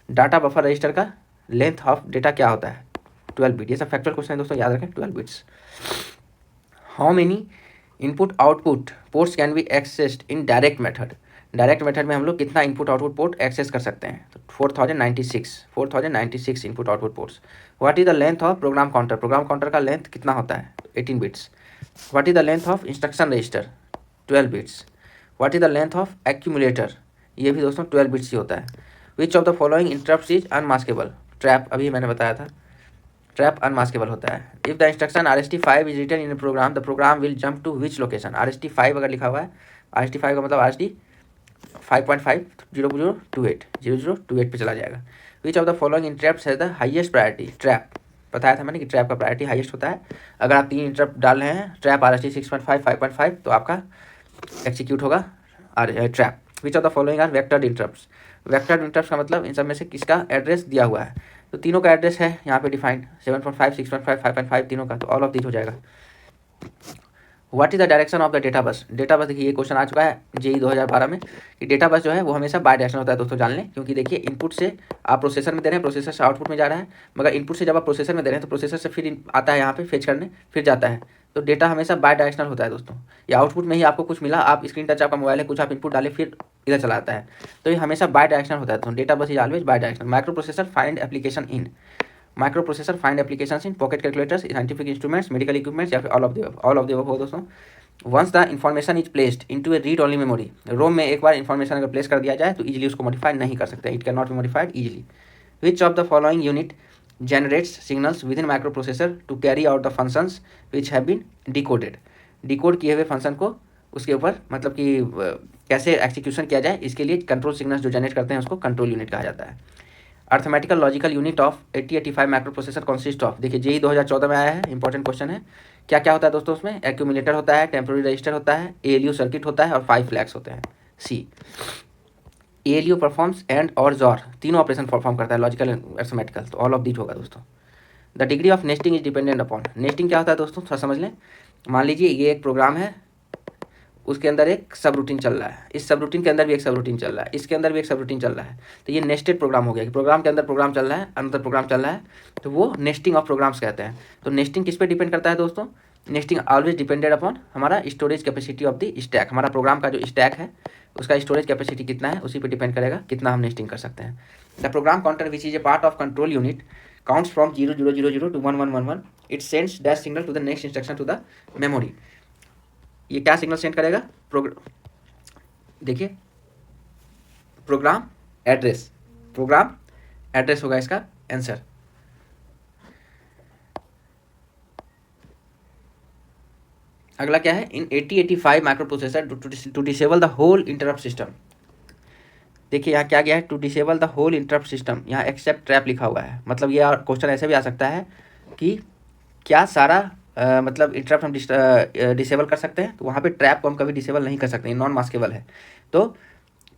Data buffer register का length of data क्या होता है? 12 bit. ये सब फैक्चुअल क्वेश्चन है दोस्तों, याद रखें, 12 bits. How many input output ports can be accessed in direct method? Direct method में हम लोग कितना इनपुट आउटपुट पोर्ट एक्सेस कर सकते हैं? तो 4096 input output ports. What is the length of program counter? Program counter का लेंथ कितना होता है? 18 bits. What is the length of instruction register? 12 bits. What is the length of accumulator? ये भी दोस्तों 12 बिट्स ही होता है। Which of the following interrupt is unmaskable? Trap, अभी मैंने बताया था, ट्रैप अनमास्केबल होता है। If the instruction RST5 is written in programme the program will jump to which location? RST5 अगर लिखा हुआ है, RST5 का मतलब RST 5.5 0028 पे चला जाएगा। विच of the following interrupt has the highest priority? Trap, बताया था मैंने कि ट्रैप का प्रायोरिटी हाईएस्ट होता है। अगर आप 3 इंटरप्ट डाल रहे हैं, ट्रैप RST 6.5 5.5, तो आपका एक्सिक्यूट होगा trap. Which of the following are vectored interrupts? Vectored interrupts का मतलब इन सब में से किसका एड्रेस दिया हुआ है? तो तीनों का एड्रेस है यहाँ पे डिफाइंड, 7.5 6.5 5.5 तीनों का, तो ऑल ऑफ दिस हो जाएगा। What is the direction of the data bus? Data bus, देखिए ये क्वेश्चन आ चुका है JEE 2012 में कि डेटा बस जो है वो हमेशा बाय डायरेक्शनल होता है दोस्तों, जान लें। क्योंकि देखिए इनपुट से आप प्रोसेसर में दे रहे हैं, प्रोसेसर से आउटपुट में जा रहा है, मगर इनपुट से जब आप प्रोसेसर में दे रहे हैं तो प्रोसेसर से फिर आता है यहाँ पे फेच करने, फिर जाता है। तो डेटा हमेशा बाय डायरेक्शनल होता है दोस्तों। या आउटपुट में ही आपको कुछ मिला, आप स्क्रीन टच आपका मोबाइल है, कुछ आप इनपुट डाले फिर इधर चला आता है, तो ये हमेशा बाय डायरेक्शनल होता है। तो data bus is always bidirectional. Microprocessor find application in? Microprocessor find applications in pocket calculators, scientific instruments, medical equipments, या फिर all of the above? All of the above हो दोस्तों। Once the information is placed into a read only memory, ROM में एक बार information अगर place कर दिया जाए तो इजीली उसको मॉडिफाई नहीं कर सकते, it can not be modified easily. Which of the following unit generates signals within microprocessor to carry out the functions which have been decoded? Decode किए हुए फंक्शन को उसके ऊपर मतलब कि कैसे एक्सिक्यूशन किया जाए, इसके लिए कंट्रोल सिग्नल्स जो जनरेट करते हैं उसको कंट्रोल यूनिट कहा जाता है। Arithmetical logical unit of 8085 micro processor consist of? देखिए JEE 2014 में आया है, इंपॉर्टेंट क्वेश्चन है। क्या क्या होता है दोस्तों उसमें? एक्यूमुलेटर होता है, टेम्पोररी रजिस्टर होता है, ALU सर्किट होता है और 5 फ्लैग्स होते हैं। सी, ALU परफॉर्म्स एंड और जॉर, तीनों ऑपरेशन परफॉर्म करता है, लॉजिकल अर्थमेटिकल, तो ऑल ऑफ दिस होगा दोस्तों। The degree of nesting is dependent upon? Nesting क्या होता है दोस्तों, थोड़ा समझ लें। मान लीजिए ये एक प्रोग्राम है, उसके अंदर एक सब रूटीन चल रहा है, इस सब रूटीन के अंदर भी एक सब रूटीन चल रहा है, इसके अंदर भी एक सब रूटीन चल रहा है, तो ये नेस्टेड प्रोग्राम हो गया कि प्रोग्राम के अंदर प्रोग्राम चल रहा है, अंदर प्रोग्राम चल रहा है, तो वो नेस्टिंग ऑफ प्रोग्राम्स कहते हैं। तो नेस्टिंग किस पे डिपेंड करता है दोस्तों? नेस्टिंग ऑलवेज डिपेंडेड अपॉन हमारा storage capacity of the stack. हमारा प्रोग्राम का जो स्टैक है उसका स्टोरेज कैपेसिटी कितना है, उसी पर डिपेंड करेगा कितना हम नेस्टिंग कर सकते हैं। The program counter which is a part of control unit counts from 0000 to 1111, it sends dash signal to the next instruction to the memory. ये क्या सिग्नल सेंड करेगा? देखिए प्रोग्राम एड्रेस होगा इसका आंसर। अगला क्या है? In 8085 microprocessor to disable the whole interrupt system. देखिए यहाँ क्या गया है? To disable the whole interrupt system, यहाँ एक्सेप्ट ट्रैप लिखा हुआ है। मतलब ये क्वेश्चन ऐसे भी आ सकता है कि क्या सारा मतलब इंटरप्ट हम डिसेबल कर सकते हैं, तो वहाँ पे ट्रैप को हम कभी डिसेबल नहीं कर सकते, नॉन मास्केबल है। तो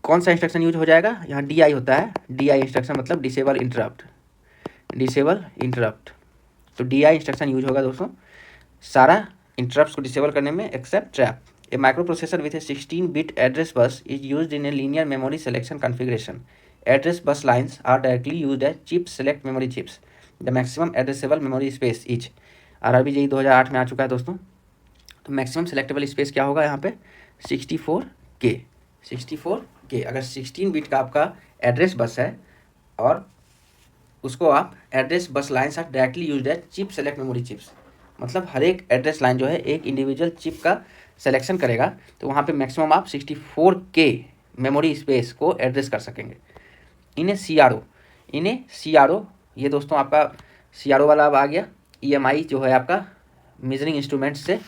कौन सा इंस्ट्रक्शन यूज हो जाएगा? यहाँ DI होता है, DI इंस्ट्रक्शन मतलब डिसेबल इंटरप्ट। तो DI इंस्ट्रक्शन यूज होगा दोस्तों सारा इंटरप्ट्स को डिसेबल करने में except trap. A microprocessor with a 16 bit address bus is used in a linear memory selection configuration. Address bus lines are directly used as chip select memory chips. The maximum addressable memory space is? RRB JEE 2008 में आ चुका है दोस्तों। तो maximum selectable space क्या होगा यहाँ पे? 64K। अगर 16 बिट का आपका एड्रेस बस है और उसको आप address bus lines are directly used as chip select memory chips, मतलब हर एक एड्रेस लाइन जो है एक इंडिविजुअल चिप का सिलेक्शन करेगा, तो वहाँ पे मैक्सिमम आप 64K मेमोरी स्पेस को एड्रेस कर सकेंगे। इन्हें CRO, ये दोस्तों आपका CRO वाला अब आ गया। EMI जो है आपका मेजरिंग इंस्ट्रूमेंट से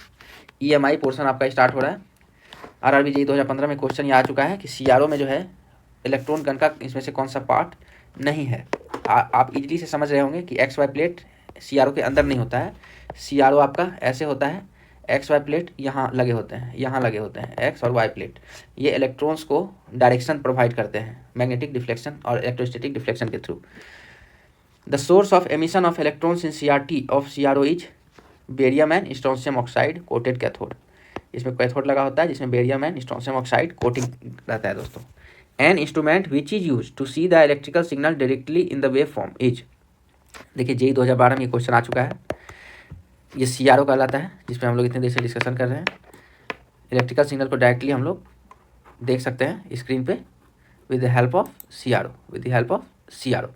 EMI पोर्शन आपका स्टार्ट हो रहा है। RRB JEE 2015 में क्वेश्चन ये आ चुका है कि CRO में जो है इलेक्ट्रॉन गन का इसमें से कौन सा पार्ट नहीं है। आप इजीली से समझ रहे होंगे कि XY प्लेट CRO के अंदर नहीं होता है। CRO आपका ऐसे होता है, XY प्लेट यहाँ लगे होते हैं, X और Y प्लेट, ये इलेक्ट्रॉन्स को डायरेक्शन प्रोवाइड करते हैं मैग्नेटिक डिफ्लेक्शन और इलेक्ट्रोस्टैटिक डिफ्लेक्शन के थ्रू। The source of emission of electrons in CRT of CRO is barium and strontium oxide coated cathode. इसमें कैथोड लगा होता है जिसमें barium and strontium oxide coating रहता है दोस्तों। An instrument which is use to see the electrical signal directly in the waveform is. देखिए JEE 2012 में ये क्वेश्चन आ चुका है। ये CRO कहलाता है, जिसपे हम लोग इतने देर से डिस्कशन कर रहे हैं। इलेक्ट्रिकल सिग्नल को डायरेक्टली हम लोग देख सकते हैं स्क्रीन पे with the help of CRO।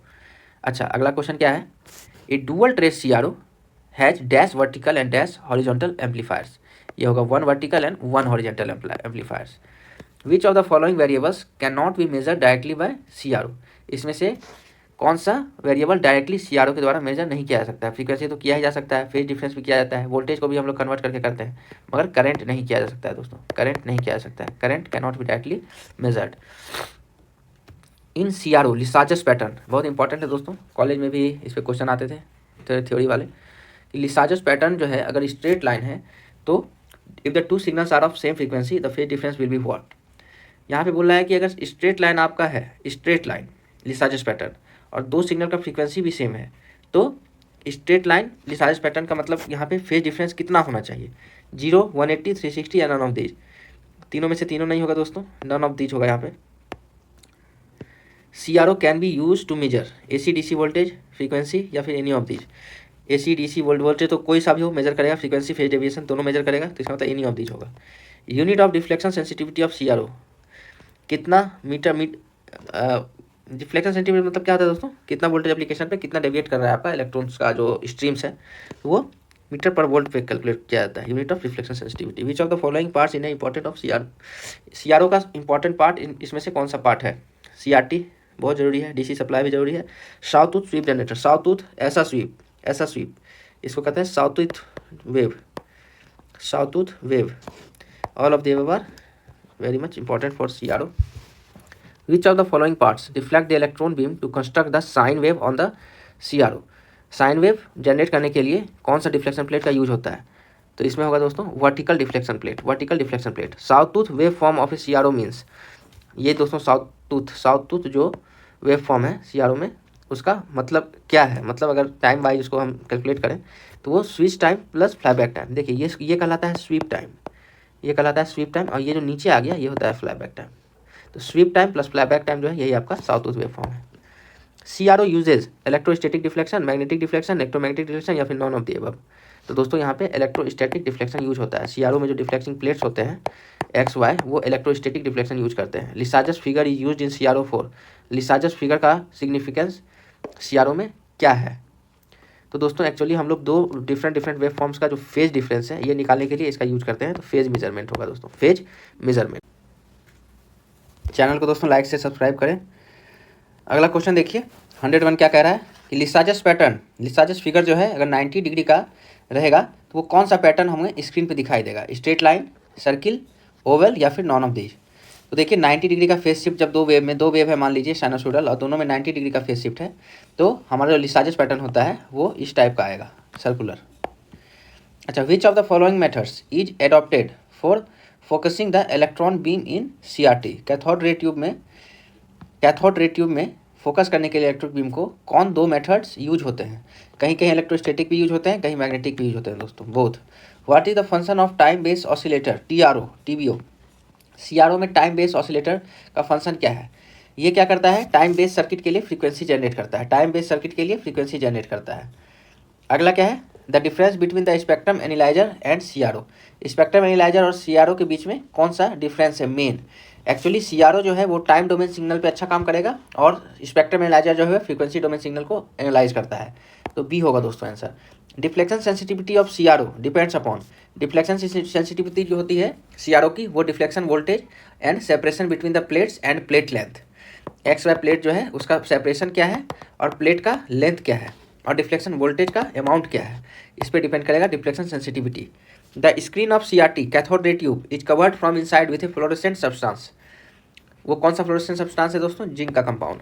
अच्छा, अगला क्वेश्चन क्या है, a dual trace CRO has dash vertical and dash horizontal amplifiers. ये होगा 1 vertical and 1 horizontal amplifiers. Which of the following variables can not be measure directly by CRO। इसमें से कौन सा वेरिएबल डायरेक्टली CRO के द्वारा मेजर नहीं किया जा सकता है। फ्रीक्वेंसी तो किया ही जा सकता है, फेज डिफरेंस भी किया जाता है, वोल्टेज को भी हम लोग कन्वर्ट करके करते हैं, मगर करंट नहीं किया जा सकता है दोस्तों, करंट नहीं किया जा सकता है। Current can not be directly measured in CRO। Lissajous pattern बहुत इंपॉर्टेंट है दोस्तों, कॉलेज में भी इस पर क्वेश्चन आते थे थ्योरी वाले। लिसाजस पैटर्न जो है, अगर स्ट्रेट लाइन है तो if the two signals are of same frequency the phase difference will be what. यहाँ पे बोल रहा है कि अगर स्ट्रेट लाइन आपका है, स्ट्रेट लाइन लिसाजस पैटर्न, और दो सिग्नल का फ्रीक्वेंसी भी सेम है, तो स्ट्रेट लाइन लिसाजस पैटर्न का मतलब यहाँ पे फेज डिफरेंस कितना होना चाहिए, 0, 180, 360 या नन ऑफ दीज। तीनों में से तीनों नहीं होगा दोस्तों, नन ऑफ दीज होगा यहाँ पे। CRO can be use to measure AC DC voltage frequency या फिर any of these. AC DC voltage तो कोई सा भी हो मेजर करेगा, फ्रीक्वेंसी फेज डेविएशन दोनों मेजर करेगा, तो इसका मतलब एनी ऑफ दीज होगा। Unit of deflection sensitivity of CRO कितना डिफ्लेक्शन सेंटीमीटर मतलब क्या होता है दोस्तों, कितना वोल्टेज एप्लीकेशन पे कितना डेविएट कर रहा है आपका इलेक्ट्रॉन्स का जो स्ट्रीम्स है, तो वो मीटर पर वोल्ट पे कैलकुलेट किया जाता है। Unit of reflection sensitivity. Which of the following parts in important of CRO का इंपॉर्टेंट पार्ट इसमें से कौन सा पार्ट है। CRT बहुत जरूरी है, DC सप्लाई भी जरूरी है। साउथूथ स्वीप जनरेटर, साउथूथ ऐसा स्वीप, इसको कहते हैं sawtooth wave. All of the above are very much important for CRO। Which of the following parts deflect the electron beam to construct the sine wave on the CRO। Sine wave generate करने के लिए कौन सा deflection plate का use होता है, तो इसमें होगा दोस्तों vertical deflection plate. Sawtooth wave form of a CRO means, ये दोस्तों साउथूथ जो वेव फॉर्म है CRO में, उसका मतलब क्या है, मतलब अगर टाइम वाइज उसको हम कैलकुलेट करें तो वो switch time plus flashback time. देखिए ये कहलाता है स्वीप टाइम, और ये जो नीचे आ गया ये होता है फ्लैशबैक टाइम। तो sweep time plus flashback time जो है यही आपका साउथूथ वेव फॉर्म है। CRO uses electrostatic deflection, magnetic deflection, electromagnetic deflection या फिर नॉन ऑफ द अबव। तो दोस्तों यहाँ पे इलेक्ट्रोस्टैटिक डिफ्लेक्शन यूज होता है। CRO में जो डिफ्लेक्टिंग प्लेट्स होते हैं XY, वो इलेक्ट्रोस्टैटिक डिफ्लेक्शन यूज करते हैं। Lissajous figure is used in CRO4। Lissajous figure का सिग्निफिकेंस CRO में क्या है, तो दोस्तों एक्चुअली हम लोग दो डिफरेंट वेव फॉर्म्स का जो फेज डिफरेंस है ये निकालने के लिए इसका यूज करते हैं। तो फेज मेजरमेंट होगा दोस्तों, फेज मेजरमेंट। चैनल को दोस्तों लाइक से सब्सक्राइब करें। अगला क्वेश्चन देखिए 101 क्या कह रहा है कि लिसाजस फिगर जो है अगर 90 डिग्री का रहेगा तो वो कौन सा पैटर्न हमें स्क्रीन पे दिखाई देगा, स्ट्रेट लाइन, सर्किल, ओवल या फिर नॉन ऑफ दीज। तो देखिए 90 डिग्री का फेस शिफ्ट, जब दो वेव है मान लीजिए साइनसोइडल, और दोनों में 90 डिग्री का फेस शिफ्ट है, तो हमारा जो लिसाजस पैटर्न होता है वो इस टाइप का आएगा, सर्कुलर। अच्छा, विच of the following methods is adopted for focusing the electron beam in CRT। Cathode ray tube में फोकस करने के लिए इलेक्ट्रिक बीम को कौन दो मेथड्स यूज होते हैं। कहीं इलेक्ट्रोस्टैटिक भी यूज होते हैं, कहीं मैग्नेटिक भी यूज होते हैं दोस्तों, both. What is the function of time based oscillator, TBO। CRO में टाइम बेस्ड ऑसिलेटर का फंक्शन क्या है, ये क्या करता है, टाइम बेस्ड सर्किट के लिए फ्रीक्वेंसी जनरेट करता है, अगला क्या है, the difference between the spectrum analyser and CRO। Spectrum analyser और CRO के बीच में कौन सा डिफरेंस है मेन। एक्चुअली CRO जो है वो टाइम डोमेन सिग्नल पे अच्छा काम करेगा, और स्पेक्ट्रम एनालाइजर जो है फ्रीक्वेंसी डोमेन सिग्नल को एनालाइज करता है। तो बी होगा दोस्तों answer. Deflection sensitivity of CRO depends upon, deflection sensitivity जो होती है CRO की, वो deflection voltage and separation between the plates end plate length. XY plate जो है उसका सेपरेशन क्या है और प्लेट का लेंथ क्या है, और डिफ्लेक्शन वोल्टेज का अमाउंट क्या है, इस पर डिपेंड करेगा deflection sensitivity. The screen of CRT cathode ray tube is covered from inside with A fluorescent substance. वो कौन सा फ्लोरोसेंट सब्सटेंस है दोस्तों, जिंक का कंपाउंड।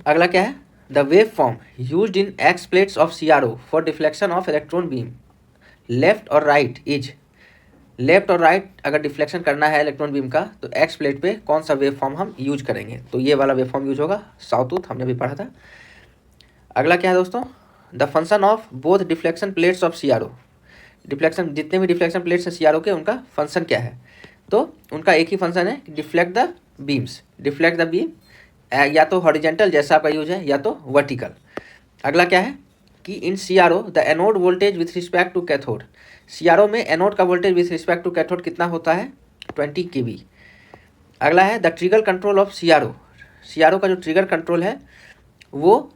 अगला क्या है, the wave form used in X plates of CRO for deflection of electron beam, left और राइट इज। लेफ्ट और राइट अगर डिफ्लेक्शन करना है इलेक्ट्रॉन बीम का तो X प्लेट पे कौन सा वेव फॉर्म हम यूज करेंगे, तो ये वाला वेव फॉर्म यूज होगा, साउथूथ, हमने भी पढ़ा था। अगला क्या है दोस्तों, the function of both deflection plates of CRO deflection, जितने भी डिफ्लेक्शन प्लेट्स हैं सीआरओ के, उनका फंक्शन क्या है? तो उनका एक ही फंक्शन है, deflect the beams, deflect the beam, या तो हॉरिजेंटल जैसा आपका यूज है या तो वर्टिकल। अगला क्या है कि in CRO the anode voltage with respect to cathode, CRO में एनोड का voltage with respect to cathode कितना होता है? 20 kV। अगला है the trigger control of CRO, CRO का जो ट्रिगर कंट्रोल है वो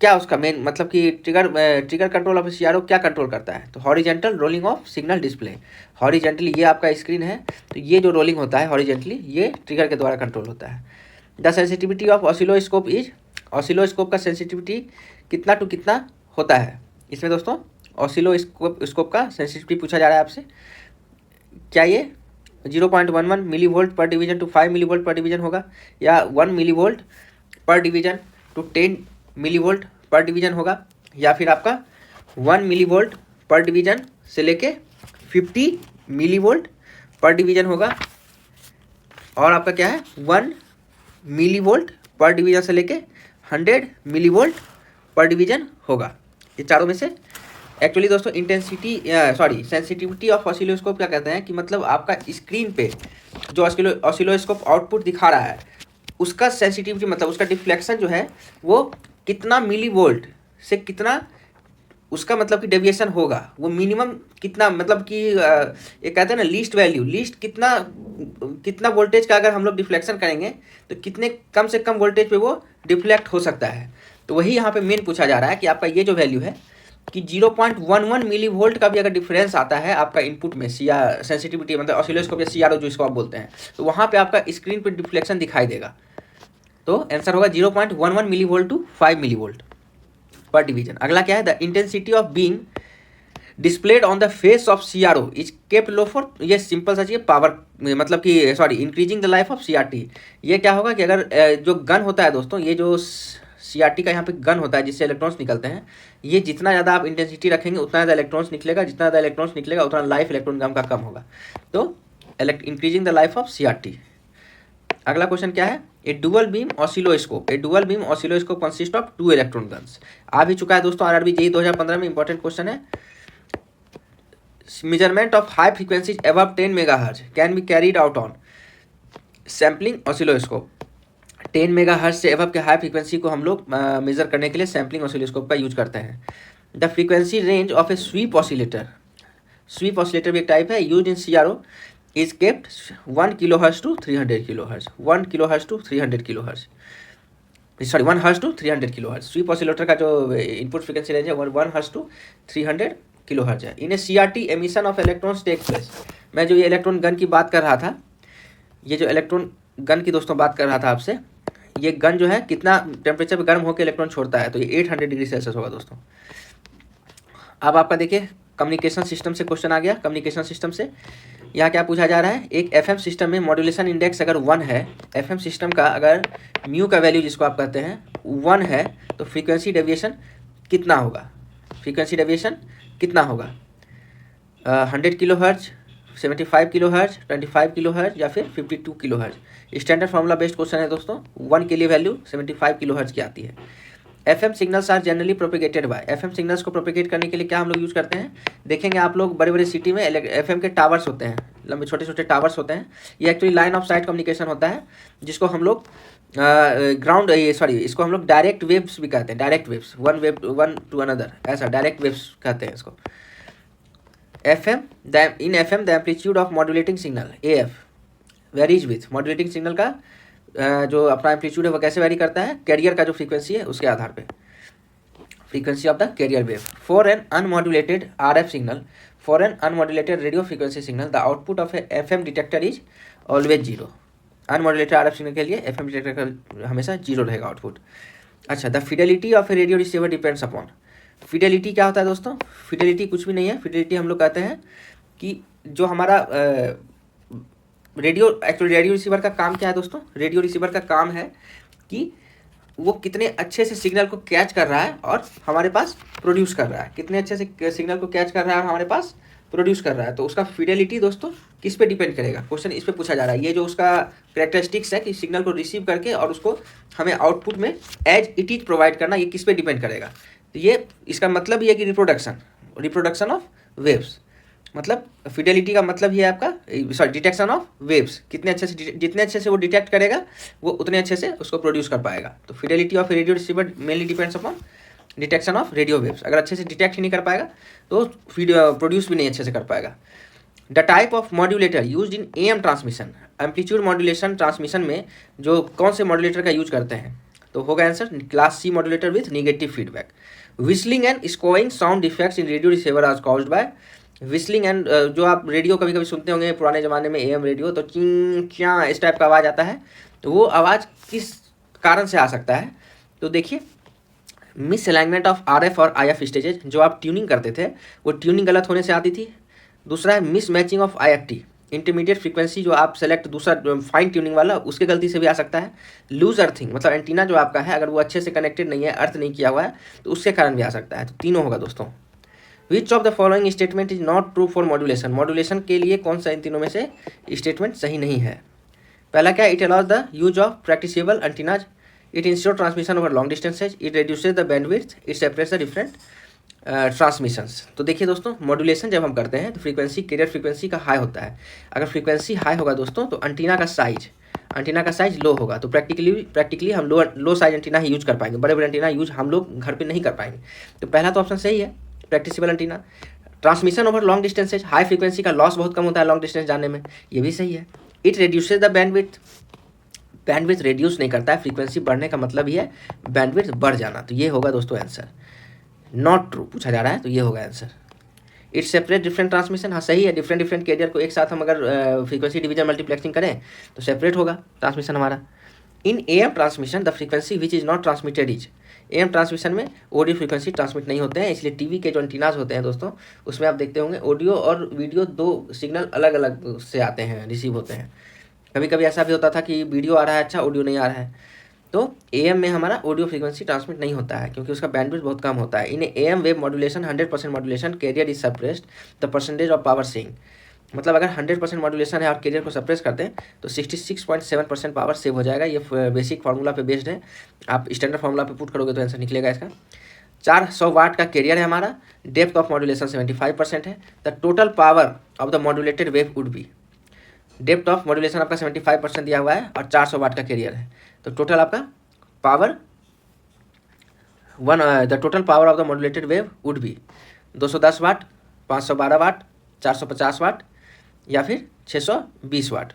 क्या, उसका मेन मतलब कि ट्रिगर कंट्रोल ऑफ सीआरओ क्या कंट्रोल करता है? तो horizontal rolling of signal display, horizontally ये आपका स्क्रीन है, तो ये जो रोलिंग होता है हॉरिजेंटली, ये ट्रिगर के द्वारा कंट्रोल होता है। The sensitivity of oscilloscope is, oscilloscope का सेंसिटिविटी कितना टू कितना होता है? इसमें दोस्तों ऑसिलोस्कोप का सेंसिटिविटी पूछा जा रहा है आपसे, क्या ये 0.11 millivolt per division to 5 millivolt per division होगा, या 1 milli volt per division to 10 milli volt per division होगा, या फिर आपका 1 मिली वोल्ट पर डिवीजन से लेके 50 मिली वोल्ट पर डिवीजन होगा, और आपका क्या है 1 मिली वोल्ट पर डिवीजन से लेके 100 मिली वोल्ट पर डिवीजन होगा। ये चारों में से एक्चुअली दोस्तों सेंसिटिविटी ऑफ ऑसिलोस्कोप क्या कहते हैं कि मतलब आपका स्क्रीन पे जो ऑसिलोस्कोप आउटपुट दिखा रहा है उसका सेंसिटिविटी, मतलब उसका डिफ्लेक्शन जो है वो कितना मिली वोल्ट से कितना, उसका मतलब कि डेविएशन होगा, वो मिनिमम कितना, मतलब कि ये कहते हैं ना लीस्ट वैल्यू, लीस्ट कितना वोल्टेज का अगर हम लोग डिफ्लेक्शन करेंगे तो कितने कम से कम वोल्टेज पे वो डिफ्लेक्ट हो सकता है। तो वही यहाँ पे मेन पूछा जा रहा है कि आपका ये जो वैल्यू है कि 0.11 मिली वोल्ट का भी अगर डिफरेंस आता है आपका इनपुट में सेंसिटिविटी, मतलब ऑसिलोस्कोप या सीआरओ जो इसको आप बोलते हैं, तो वहाँ पे आपका स्क्रीन पे डिफ्लेक्शन दिखाई देगा। तो आंसर होगा 0.11 millivolt to 5 millivolt per division. अगला क्या है, the intensity of beam displayed on the face of CRO is kept low for, ये सिंपल सा चाहिए पावर, मतलब कि increasing the life of CRT. ये क्या होगा कि अगर जो गन होता है दोस्तों, ये जो सीआरटी का यहाँ पे गन होता है जिससे इलेक्ट्रॉन्स निकलते हैं, ये जितना ज़्यादा आप इंटेंसिटी रखेंगे उतना ज़्यादा इलेक्ट्रॉन्स निकलेगा, जितना ज़्यादा इलेक्ट्रॉन्स निकलेगा उतना लाइफ इलेक्ट्रॉन गन का कम होगा, तो increasing the life of CRT. अगला क्वेश्चन क्या है, a dual beam oscilloscope, a dual beam oscilloscope consist of 2 electron guns. आ भी चुका है दोस्तों आरआरबी जेईई 2015 में, इंपॉर्टेंट क्वेश्चन है। Measurement of high frequencies above 10 megahertz can be carried out on sampling oscilloscope. 10 megahertz से अबव के high frequency को हम लोग मेजर करने के लिए सैम्पलिंग ऑसिलोस्कोप का यूज करते हैं। The frequency range of a sweep oscillator, sweep oscillator भी एक टाइप है, use in CRO is kept 1 kilohertz to 300 kilohertz, 1 kilohertz to 300 kilohertz, 1 hertz to 300 kilohertz. Sweep oscillator का जो इनपुट फ्रीक्वेंसी रेंज है 1 hertz to 300 kilohertz है। In a CRT emission of electrons take place, मैं जो ये electron gun की बात कर रहा था, ये जो इलेक्ट्रॉन गन की दोस्तों बात कर रहा था आपसे, ये गन जो है कितना टेम्परेचर पे गर्म होकर इलेक्ट्रॉन छोड़ता है, तो ये 800 डिग्री सेल्सियस होगा दोस्तों। अब आपका देखिए कम्युनिकेशन सिस्टम से क्वेश्चन आ गया। कम्युनिकेशन सिस्टम से यहाँ क्या पूछा जा रहा है, एक एफएम सिस्टम में मॉड्यूलेशन इंडेक्स अगर 1 है, एफएम सिस्टम का अगर म्यू का वैल्यू जिसको आप कहते हैं 1 है, तो फ्रीक्वेंसी डेविएशन कितना होगा? फ्रीक्वेंसी डेविएशन कितना होगा? 100 किलोहर्ट्ज, 75 किलोहर्ट्ज, 25 किलोहर्ट्ज या फिर 52 kilohertz. Standard formula based question है दोस्तों। 1 के लिए वैल्यू 75 किलोहर्ट्ज की आती है। FM signals are generally propagated by, FM signals को प्रोपेगेट करने के लिए क्या हम लोग यूज़ करते हैं? देखेंगे आप लोग बड़े बड़े सिटी में एफएम के टावर्स होते हैं, लंबे छोटे छोटे टावर्स होते हैं। ये actually line of site communication होता है, जिसको हम लोग इसको हम लोग डायरेक्ट वेव्स भी कहते हैं। Direct waves, one to another, ऐसा डायरेक्ट वेव्स कहते हैं इसको। In FM the amplitude of modulating signal AF varies with, modulating signal का जो अपना एम्पलीट्यूड है वो कैसे वेरी करता है? कैरियर का जो फ्रीक्वेंसी है उसके आधार पे, frequency of the carrier wave. For an unmodulated RF signal, for an unmodulated radio frequency signal the output of a FM detector is always 0। Unmodulated RF signal के लिए FM डिटेक्टर का हमेशा 0 रहेगा आउटपुट। अच्छा, the Fidelity of A radio receiver depends upon, Fidelity क्या होता है दोस्तों? फिडेलिटी कुछ भी नहीं है, फिडेलिटी हम लोग कहते हैं कि जो हमारा एक्चुअली रेडियो रिसीवर का काम क्या है दोस्तों? रेडियो रिसीवर का काम है कि वो कितने अच्छे से सिग्नल को कैच कर रहा है और हमारे पास प्रोड्यूस कर रहा है, कितने अच्छे से सिग्नल को कैच कर रहा है और हमारे पास प्रोड्यूस कर रहा है। तो उसका फिडेलिटी दोस्तों किस पे डिपेंड करेगा? क्वेश्चन इस पे पूछा जा रहा है। ये जो उसका कैरेक्टरिस्टिक्स है कि सिग्नल को रिसीव करके और उसको हमें आउटपुट में एज इट इज प्रोवाइड करना, ये किस पे डिपेंड करेगा? तो ये इसका मतलब ये कि रिप्रोडक्शन ऑफ वेव्स। मतलब फिडेलिटी का मतलब ही है आपका, सॉरी, डिटेक्शन ऑफ वेव्स, कितने अच्छे से, जितने अच्छे से वो डिटेक्ट करेगा वो उतने अच्छे से उसको प्रोड्यूस कर पाएगा। तो Fidelity of radio receiver mainly depends upon detection of radio waves. अगर अच्छे से डिटेक्ट ही नहीं कर पाएगा तो प्रोड्यूस भी नहीं अच्छे से कर पाएगा। The type of modulator use in AM transmission, amplitude modulation transmission में जो कौन से मॉड्यूलेटर का यूज करते हैं, तो होगा answer class C modulator with negative feedback. Whistling and squealing sound effects in radio receiver are caused by whistling and, जो आप रेडियो कभी कभी सुनते होंगे पुराने ज़माने में AM रेडियो, तो चिंग क्या इस टाइप का आवाज़ आता है, तो वो आवाज़ किस कारण से आ सकता है, तो देखिए मिस अलाइनमेंट ऑफ RF और IF स्टेजेज, जो आप ट्यूनिंग करते थे वो ट्यूनिंग गलत होने से आती थी। दूसरा है miss matching of IFT, intermediate frequency जो आप सेलेक्ट दूसरा फाइन ट्यूनिंग वाला, उसके गलती से भी आ सकता है। लूज अर्थिंग, मतलब एंटीना जो आपका है अगर वो अच्छे से कनेक्टेड नहीं है, अर्थ नहीं किया हुआ है, तो उसके कारण भी आ सकता है। तो तीनों होगा दोस्तों। Which of the following statement is not true for modulation, modulation के लिए कौन सा इन तीनों में से स्टेटमेंट सही नहीं है। पहला क्या, it allows the use of practicable antennas, it ensure transmission over long distances, it reduces the bandwidth, it separates the different transmissions. तो देखिए दोस्तों, मॉड्यूलेशन जब हम करते हैं तो फ्रीक्वेंसी कैरियर फ्रीक्वेंसी का हाई होता है। अगर फ्रीक्वेंसी हाई होगा दोस्तों तो एंटीना का साइज लो होगा, तो प्रैक्टिकली हम लो साइज एंटीना ही यूज कर पाएंगे, बड़े बड़े एंटीना यूज हम लोग घर पे नहीं कर पाएंगे। तो पहला तो ऑप्शन सही है, practicable antenna. Transmission over long distances, high frequency का लॉस बहुत कम होता है लॉन्ग डिस्टेंस जाने में, ये भी सही है। It reduces the bandwidth reduce नहीं करता है, फ्रीक्वेंसी बढ़ने का मतलब ही है बैंडविड्थ बढ़ जाना, तो ये होगा दोस्तों आंसर। नॉट ट्रू पूछा जा रहा है, तो ये होगा answer. It separate different transmission, हाँ सही है, डिफरेंट कैरियर को एक साथ हम अगर फ्रीक्वेंसी डिवीजन मल्टीप्लेक्सिंग करें तो सेपरेट होगा ट्रांसमिशन हमारा। इन AM transmission the frequency which is not transmitted is, AM transmission में ऑडियो फ्रीक्वेंसी ट्रांसमिट नहीं होते हैं, इसलिए टीवी के जो एंटीनाज होते हैं दोस्तों, उसमें आप देखते होंगे ऑडियो और वीडियो दो सिग्नल अलग अलग से आते हैं, रिसीव होते हैं। कभी कभी ऐसा भी होता था कि वीडियो आ रहा है अच्छा, ऑडियो नहीं आ रहा है, तो AM में हमारा ऑडियो फ्रीक्वेंसी ट्रांसमिट नहीं होता है क्योंकि उसका बैंडविड्थ बहुत कम होता है। In AM wave modulation 100% modulation carrier is suppressed the percentage of power saving, मतलब अगर 100% मॉड्यूलेशन है और कैरियर को सप्रेस करते हैं तो 66.7% पावर सेव हो जाएगा। ये बेसिक फार्मूला पे बेस्ड है, आप स्टैंडर्ड फार्मूला पे पुट करोगे तो आंसर निकलेगा इसका। 400 वाट का कैरियर है हमारा, डेप्थ ऑफ मॉड्यूलेशन 75% है। The total power of the modulated wave would be, depth of modulation आपका 75% दिया हुआ है और 400 वाट का कैरियर है, तो टोटल आपका power the total power of the modulated wave would be 210 वाट, 512 वाट, 450 वाट या फिर 620 वाट।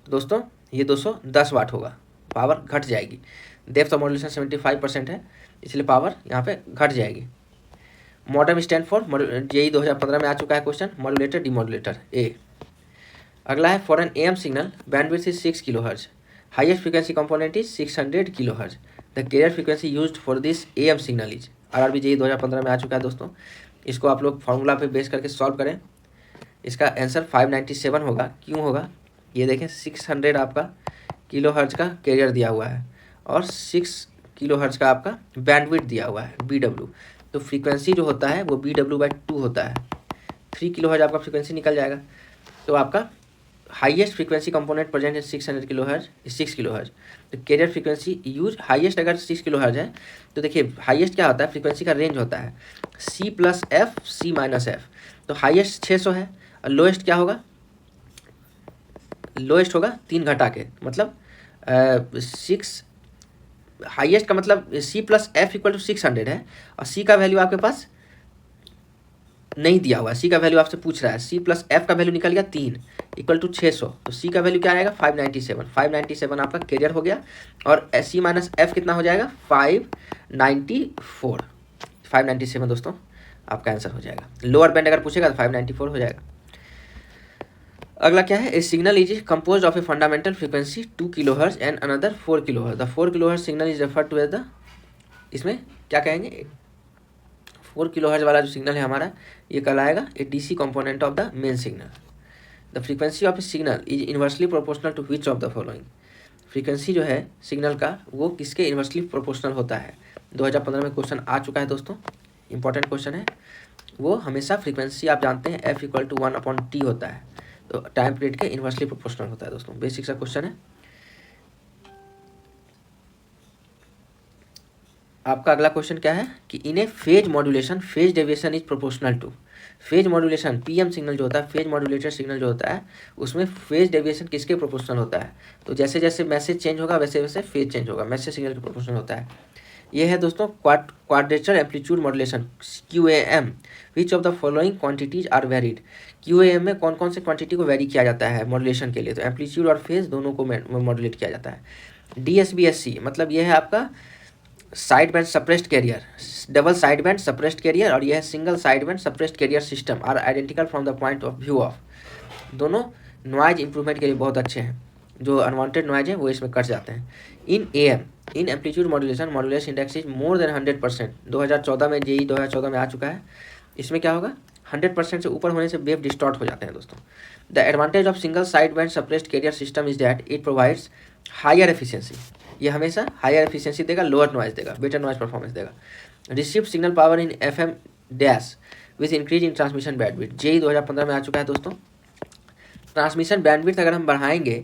दोस्तों ये 210 वाट होगा, पावर घट जाएगी। डेप्थ ऑफ मॉड्यूलेशन 75% है, इसलिए पावर यहाँ पे घट जाएगी। मॉडर्न स्टैंड फॉर JEE 2015 में आ चुका है क्वेश्चन, मॉड्यूलेटर डीमॉड्यूलेटर ए। अगला है for an AM signal bandwidth is 6 kHz, highest frequency component is 600 kHz, the carrier frequency used for this AM signal is. RRB JEE 2015 में आ चुका है दोस्तों, इसको आप लोग फार्मूला पे बेस करके सॉल्व करें। इसका आंसर 597 होगा। क्यों होगा, ये देखें 600 आपका kHz का कैरियर दिया हुआ है और 6 kHz का आपका बैंडविड्थ दिया हुआ है BW, तो फ्रीक्वेंसी जो होता है वो BW/2 होता है। 3 kHz आपका फ्रीक्वेंसी निकल जाएगा, तो आपका हाईएस्ट फ्रीक्वेंसी कंपोनेंट प्रेजेंट है 600 kHz, 6 kHz, तो कैरियर फ्रीक्वेंसी यूज हाईएस्ट अगर 6 kHz है तो देखिए हाईएस्ट क्या होता है, फ्रीक्वेंसी का रेंज होता है C+F C-F, तो हाईएस्ट 600 है और लोएस्ट क्या होगा, लोएस्ट होगा 3 घटा के, मतलब 6, हाईएस्ट का मतलब C+F = 600 है और C का वैल्यू आपके पास नहीं दिया हुआ, C का वैल्यू आपसे पूछ रहा है, C+F का वैल्यू निकल गया 3 = 600, तो C का वैल्यू क्या आएगा 597 आपका कैरियर हो गया और C-F कितना हो जाएगा 597 दोस्तों आपका आंसर हो जाएगा। लोअर बैंड अगर पूछेगा तो 594 हो जाएगा। अगला क्या है, a signal is compose of a fundamental frequency 2 kHz and another 4 kHz, the 4 kHz signal is refer to as the, इसमें क्या कहेंगे 4 kHz वाला जो सिग्नल है हमारा ये कहलाएगा a DC component of the main signal. The frequency of a signal is inversely proportional to which of the following, frequency जो है सिग्नल का वो किसके इन्वर्सली प्रोपोर्शनल होता है। 2015 में क्वेश्चन आ चुका है दोस्तों, इंपॉर्टेंट क्वेश्चन है। वो हमेशा फ्रीक्वेंसी आप जानते हैं F = 1/T होता है, तो टाइम पीरियड के इन्वर्सली प्रोपोर्शनल होता है दोस्तों, बेसिक सा क्वेश्चन है। आपका अगला क्वेश्चन क्या है कि in a phase modulation phase deviation is proportional to. Phase modulation PM signal जो होता है, फेज मॉड्यूलेटेड सिग्नल जो होता है, उसमें फेज डेविएशन किसके प्रोपोर्शनल होता है? तो जैसे जैसे मैसेज चेंज होगा वैसे वैसे फेज चेंज होगा, मैसेज सिग्नल के प्रोपोर्शनल होता है। ये है दोस्तों quadrature amplitude modulation QAM। Which of the following quantities are varied. QAM में कौन कौन से क्वांटिटी को वेरी किया जाता है मॉड्यूलेशन के लिए? तो एम्पलीट्यूड और फेज दोनों को मॉड्यूलेट किया जाता है। DSBSC मतलब ये है आपका side band suppressed carrier, double side band suppressed carrier, और यह है single side band suppressed carrier system are identical from the point of view of. दोनों नॉइज इंप्रूवमेंट के लिए बहुत अच्छे हैं, जो अनवांटेड नॉइज है वो इसमें कट जाते हैं। इन AM in amplitude modulation modulation index is more than 100%। 2014 में JEE 2014 में आ चुका है। इसमें क्या होगा, 100% से ऊपर होने से वेव डिस्टॉर्ट हो जाते हैं दोस्तों। The advantage of single side band suppressed carrier system is that it provides higher efficiency. ये हमेशा हायर एफिशिएंसी देगा, लोअर नॉइज देगा, बेटर नॉइज परफॉर्मेंस देगा। Receive signal power in FM dash with increase in transmission bandwidth. JEE 2015 में आ चुका है दोस्तों। ट्रांसमिशन बैंडविड्थ अगर हम बढ़ाएंगे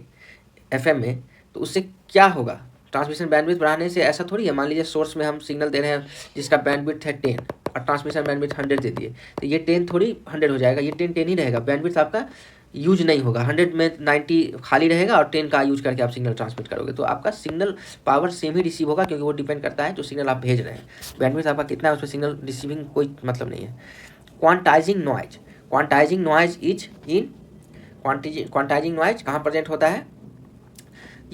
FM में तो उससे क्या होगा? ट्रांसमिशन बैंडविड्थ बढ़ाने से ऐसा थोड़ी है, मान लीजिए सोर्स में हम सिग्नल दे रहे हैं जिसका बैंडविड्थ है 10 और ट्रांसमिशन बैंडविड्थ 100 दे दिए, तो ये 10 थोड़ी 100 हो जाएगा, ये 10 ही रहेगा, बैंडविड्थ आपका यूज नहीं होगा। 100 में 90 खाली रहेगा और 10 का यूज करके आप सिग्नल ट्रांसमिट करोगे, तो आपका सिग्नल पावर सेम ही रिसीव होगा, क्योंकि वो डिपेंड करता है जो सिग्नल आप भेज रहे हैं। बैंडविड्थ आपका कितना है उसमें सिग्नल रिसीविंग कोई मतलब नहीं है। Quantizing noise, quantizing noise is in quantizing noise कहाँ प्रेजेंट होता है?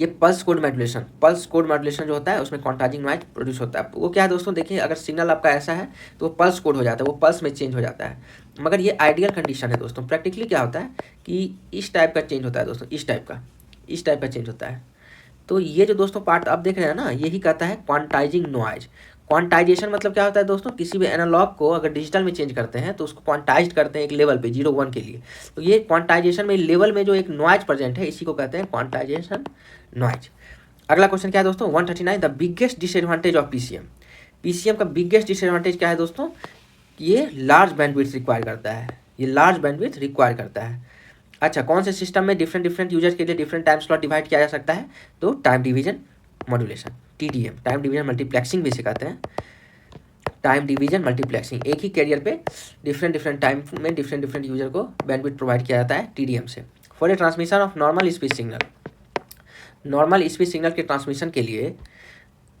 ये pulse code modulation, pulse code modulation जो होता है उसमें क्वांटाइजिंग नॉइज प्रोड्यूस होता है। वो क्या है दोस्तों, देखिए अगर सिग्नल आपका ऐसा है तो वो पल्स कोड हो जाता है, वो पल्स में चेंज हो जाता है, मगर ये आइडियल कंडीशन है दोस्तों। प्रैक्टिकली क्या होता है कि इस टाइप का चेंज होता है दोस्तों, इस टाइप का चेंज होता है। तो ये जो दोस्तों पार्ट आप देख रहे हैं ना, यही कहता है क्वांटाइजिंग नॉइज। क्वांटाइजेशन मतलब क्या होता है दोस्तों, किसी भी एनालॉग को अगर डिजिटल में चेंज करते हैं तो उसको क्वांटाइज करते हैं एक लेवल पे 0-1 के लिए। तो ये क्वांटाइजेशन में लेवल में जो एक नॉइज प्रेजेंट है इसी को कहते हैं क्वांटाइजेशन नॉइज। अगला क्वेश्चन क्या है दोस्तों, 139 the biggest disadvantage of PCM। PCM का बिगेस्ट डिसएडवांटेज क्या है दोस्तों? ये लार्ज बैंडविड्थ रिक्वायर करता है, ये लार्ज बैंडविड्थ रिक्वायर करता है। अच्छा, कौन से सिस्टम में डिफरेंट यूजर्स के लिए डिफरेंट टाइम स्लॉट डिवाइड किया जा सकता है? तो time division modulation, TDM, time division multiplexing भी सिखाते हैं। टाइम डिवीजन मल्टीप्लेक्सिंग, एक ही कैरियर पे डिफरेंट टाइम में डिफरेंट यूजर को बैंडविड्थ प्रोवाइड किया जाता है TDM से। For a transmission of normal speech signal, normal speech signal के ट्रांसमिशन के लिए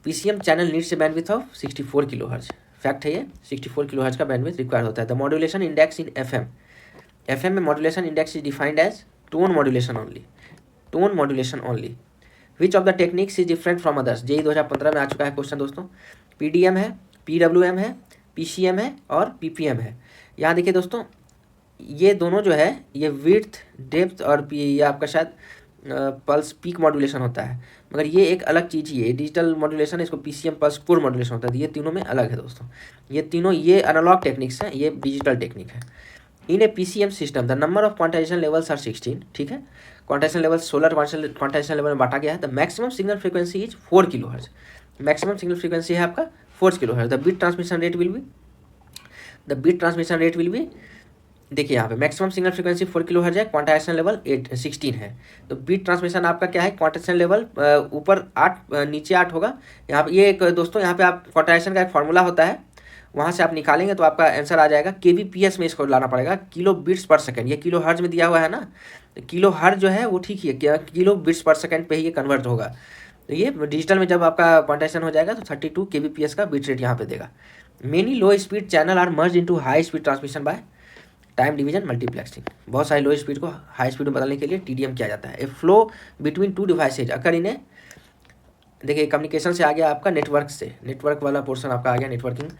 PCM channel needs a bandwidth of 64 kHz। Fact है ये, 64 kHz का बैंडविड्थ रिक्वायर होता है। The modulation index in FM में modulation index is defined as tone modulation only. Which of the techniques is different from others. JEE 2015 में आ चुका है क्वेश्चन दोस्तों। PDM है, PWM है, PCM है और PPM है। यहाँ देखिए दोस्तों, ये दोनों जो है ये विड्थ, डेप्थ और ये आपका शायद पल्स पीक मॉड्यूलेशन होता है, मगर ये एक अलग चीज़ ही है, डिजिटल मॉड्यूलेशन है, इसको PCM पल्स कोड मॉड्यूलेशन होता है। ये तीनों में अलग है दोस्तों, ये तीनों ये एनालॉग टेक्निक्स हैं, ये डिजिटल टेक्निक है। In a PCM system the number of quantization levels are 16। ठीक है, क्वांटाइजेशन लेवल 16 क्वांटाइजेशन लेवल में बांटा गया है। The maximum signal frequency is 4 kHz। Maximum signal frequency है आपका 4 kHz। The bit transmission rate will be देखिए यहाँ पे मैक्सिमम सिग्नल फ्रीक्वेंसी 4 kHz है, क्वांटाइजेशन लेवल 16 है। तो बीट ट्रांसमिशन आपका क्या है, क्वांटाइजेशन लेवल ऊपर 8 नीचे 8 होगा। यहाँ पे ये एक दोस्तों, यहाँ पे आप क्वांटाइजेशन का एक फार्मूला होता है, वहाँ से आप निकालेंगे तो आपका आंसर आ जाएगा। kbps में इसको लाना पड़ेगा, किलो बिट्स पर सेकंड। ये किलो हर्ज में दिया हुआ है ना, तो किलो हर्ज जो है वो ठीक ही है, क्या किलो बिट्स पर सेकंड पे ही ये कन्वर्ट होगा। तो ये डिजिटल में जब आपका क्वांटाइजेशन हो जाएगा तो 32 kbps का बिट रेट यहाँ पे देगा। Many low speed channel are merge into high speed transmission by time division multiplexing. बहुत सारे लो स्पीड को हाई स्पीड में बदलने के लिए TDM किया जाता है। ए फ्लो बिटवीन टू डिवाइसेज अगर इन्हें देखिए कम्युनिकेशन से आ गया आपका नेटवर्क से, नेटवर्क वाला पोर्शन आपका आ गया नेटवर्किंग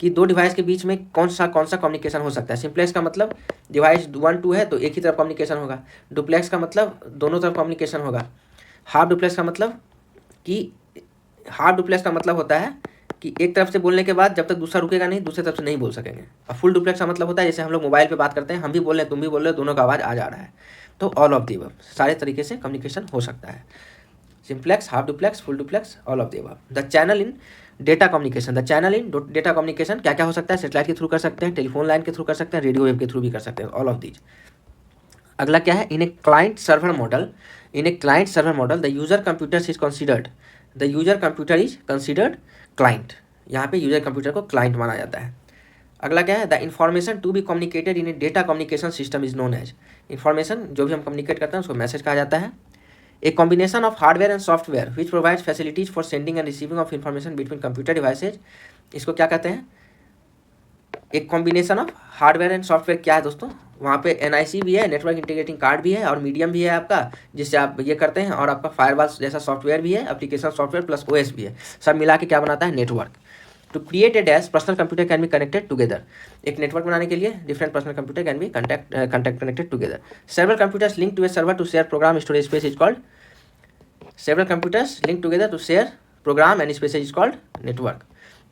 कि दो डिवाइस के बीच में कौन सा कम्युनिकेशन हो सकता है। सिंप्लेक्स का मतलब डिवाइस 1 2 है तो एक ही तरफ कम्युनिकेशन होगा। डुप्लेक्स का मतलब दोनों तरफ कम्युनिकेशन होगा। हाफ डुप्लेक्स का मतलब होता है कि एक तरफ से बोलने के बाद जब तक दूसरा रुकेगा नहीं, दूसरी तरफ से नहीं बोल सकेंगे। और फुल डुप्लेक्स का मतलब होता है जैसे हम लोग मोबाइल पे बात करते हैं, हम भी बोल रहे हैं तुम भी बोल रहे हो, दोनों का आवाज़ आ जा रहा है। तो ऑल ऑफ द अबव, सारे तरीके से कम्युनिकेशन हो सकता है। Simplex, half duplex, full duplex, all of the above. The channel in data communication, data communication क्या क्या हो सकता है, सेटेलाइट के थ्रू कर सकते हैं, टेलीफोन लाइन के थ्रू कर सकते हैं, रेडियो वेव के थ्रू भी कर सकते हैं, ऑल ऑफ दीज। अगला क्या है, in a client server model, the user computer is considered client. यहाँ पे यूजर कंप्यूटर को क्लाइंट माना जाता है। अगला क्या है, the information to be communicated in a data communication system is known as, information जो भी हम कम्युनिकेट करते हैं उसको मैसेज कहा जाता है। A combination of hardware and software which provides facilities for sending end receiving of information between computer devices, इसको क्या कहते हैं, एक combination of hardware and software. क्या है दोस्तों, वहाँ पे NIC भी है, नेटवर्क इंटीग्रेटिंग कार्ड भी है, और मीडियम भी है आपका जिससे आप ये करते हैं, और आपका फायरवॉल जैसा सॉफ्टवेयर भी है, एप्लीकेशन सॉफ्टवेयर प्लस OS भी है, सब मिला के क्या बनाता है, network. To create a dash personal computer can be connected together, एक नेटवर्क बनाने के लिए different personal computer can be connected together. Several computers link to a server to share program storage space is called, several computers linked together to share program and space is called network.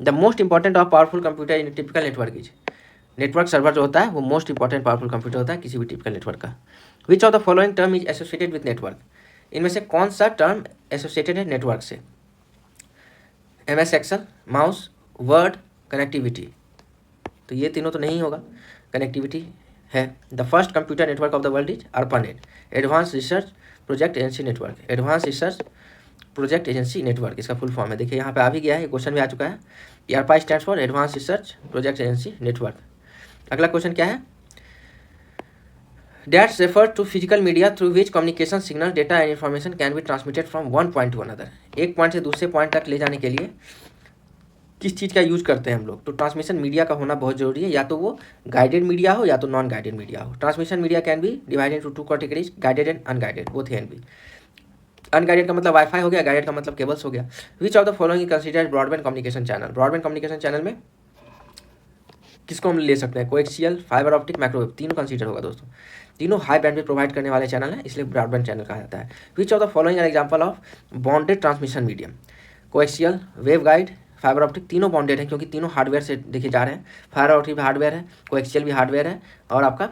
The most important or powerful computer in a typical network is, network server जो होता है वो most important powerful computer होता है किसी भी typical network का। Which of the following term is associated with network, इनमें से कौन सा टर्म एसोसिएटेड है नेटवर्क से, MS Excel, mouse, word, connectivity, तो ये तीनों तो नहीं होगा, कनेक्टिविटी है। The first computer network of the world is ARPANET, advance research project agency network, advance research project agency network इसका फुल फॉर्म है। देखिए यहाँ पे आ भी गया है, क्वेश्चन भी आ चुका है। ARPA stands for advance research project agency network. अगला क्वेश्चन क्या है, that's refer to physical media through which communication signal data and information can be transmitted from one point to another, एक पॉइंट से दूसरे point तक ले जाने के लिए किस चीज़ का यूज करते हैं हम लोग, तो ट्रांसमिशन मीडिया का होना बहुत जरूरी है, या तो वो गाइडेड मीडिया हो या तो नॉन गाइडेड मीडिया हो। Transmission media can be divided into 2 categories, guided and unguided, both can be. Unguided का मतलब वाईफाई हो गया, गाइडेड का मतलब केबल्स हो गया। विच of the following is considered broadband communication channel, broadband communication channel में किसको हम ले सकते हैं, कोएक्सियल, फाइबर ऑप्टिक, माइक्रोवेव, तीनों कंसीडर होगा दोस्तों, तीनों हाई बैंडविड्थ प्रोवाइड करने वाले चैनल हैं, इसलिए ब्रॉडबैंड चैनल कहा जाता है। Which of the following are example of bonded transmission medium, coaxial, waveguide, fibre optic, तीनों बॉन्डेड है क्योंकि तीनों हार्डवेयर से देखे जा रहे हैं। फाइबर ऑप्टिक भी हार्डवेयर है, कोएक्सियल भी हार्डवेयर है, और आपका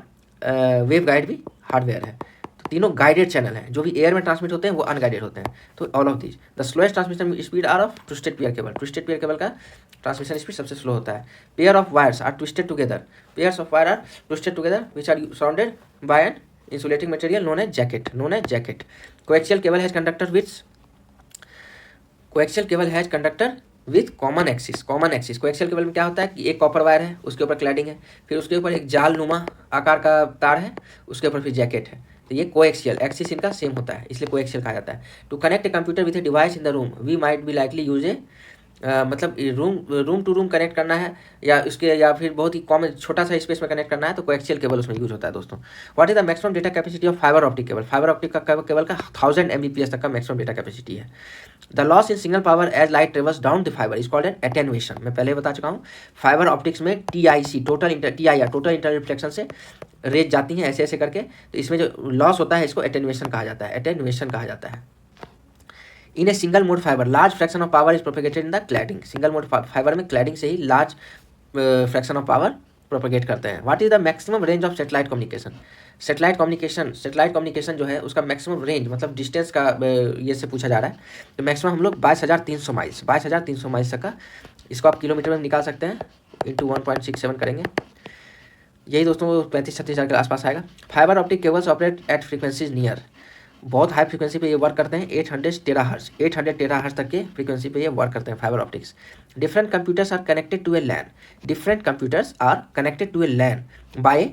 वेवगाइड भी हार्डवेयर है। तो तीनों गाइडेड चैनल हैं, जो भी एयर में ट्रांसमिट होते हैं वो अनगाइडेड होते हैं। तो all of these, the slowest transmission speed are of twisted pair cable, twisted pair cable का ट्रांसमिशन स्पीड सबसे स्लो होता है। Pair of wires are twisted together, pairs of wire are twisted together which are surrounded by an insulating material known as jacket. Coaxial cable has conductor with common axis. Coaxial cable में क्या होता है कि एक copper wire है, उसके ऊपर cladding है, फिर उसके ऊपर एक जाल नुमा आकार का तार है, उसके ऊपर फिर जैकेट है, तो ये कोएक्सियल एक्सिस इनका सेम होता है, इसलिए कोएक्सियल कहा जाता है। To connect a computer with a device in the room we might be likely use a, मतलब रूम टू रूम कनेक्ट करना है या उसके, या फिर बहुत ही कॉमन छोटा सा स्पेस में कनेक्ट करना है, तो कोएक्सियल केबल उसमें यूज होता है दोस्तों। What is the maximum data capacity of fibre optic cable, fibre optic का केबल का 1000 Mbps तक का मैक्सिमम डेटा कैपेसिटी है। The loss in signal power as light travels down the fibre is called an attenuation, मैं पहले बता चुका हूँ। फाइबर ऑप्टिक्स में TIC टोटल इंटर रिफ्लेक्शन से रेज जाती हैं ऐसे ऐसे करके, तो इसमें जो लॉस होता है इसको एटेनुएशन कहा जाता है। In a single mode fibre large fraction of power is propagated in the cladding, single mode fibre में क्लैडिंग से ही large fraction of power propagate करते हैं। What is the maximum range of satellite communication, satellite communication जो है उसका maximum range मतलब distance का ये से पूछा जा रहा है, तो मैक्सिमम हम लोग 22,300 माइल्स तक का, इसको आप किलोमीटर में निकाल सकते हैं, इंटू 1.67 करेंगे, यही दोस्तों 35-36 हज़ार के आसपास आएगा। Fibre optic cables operate at frequencies near, बहुत हाई फ्रीक्वेंसी पे ये वर्क करते हैं, 800 टेराहर्ट्ज तक के फ्रीक्वेंसी पे ये वर्क करते हैं fibre optics. Different computers are connected to a LAN, by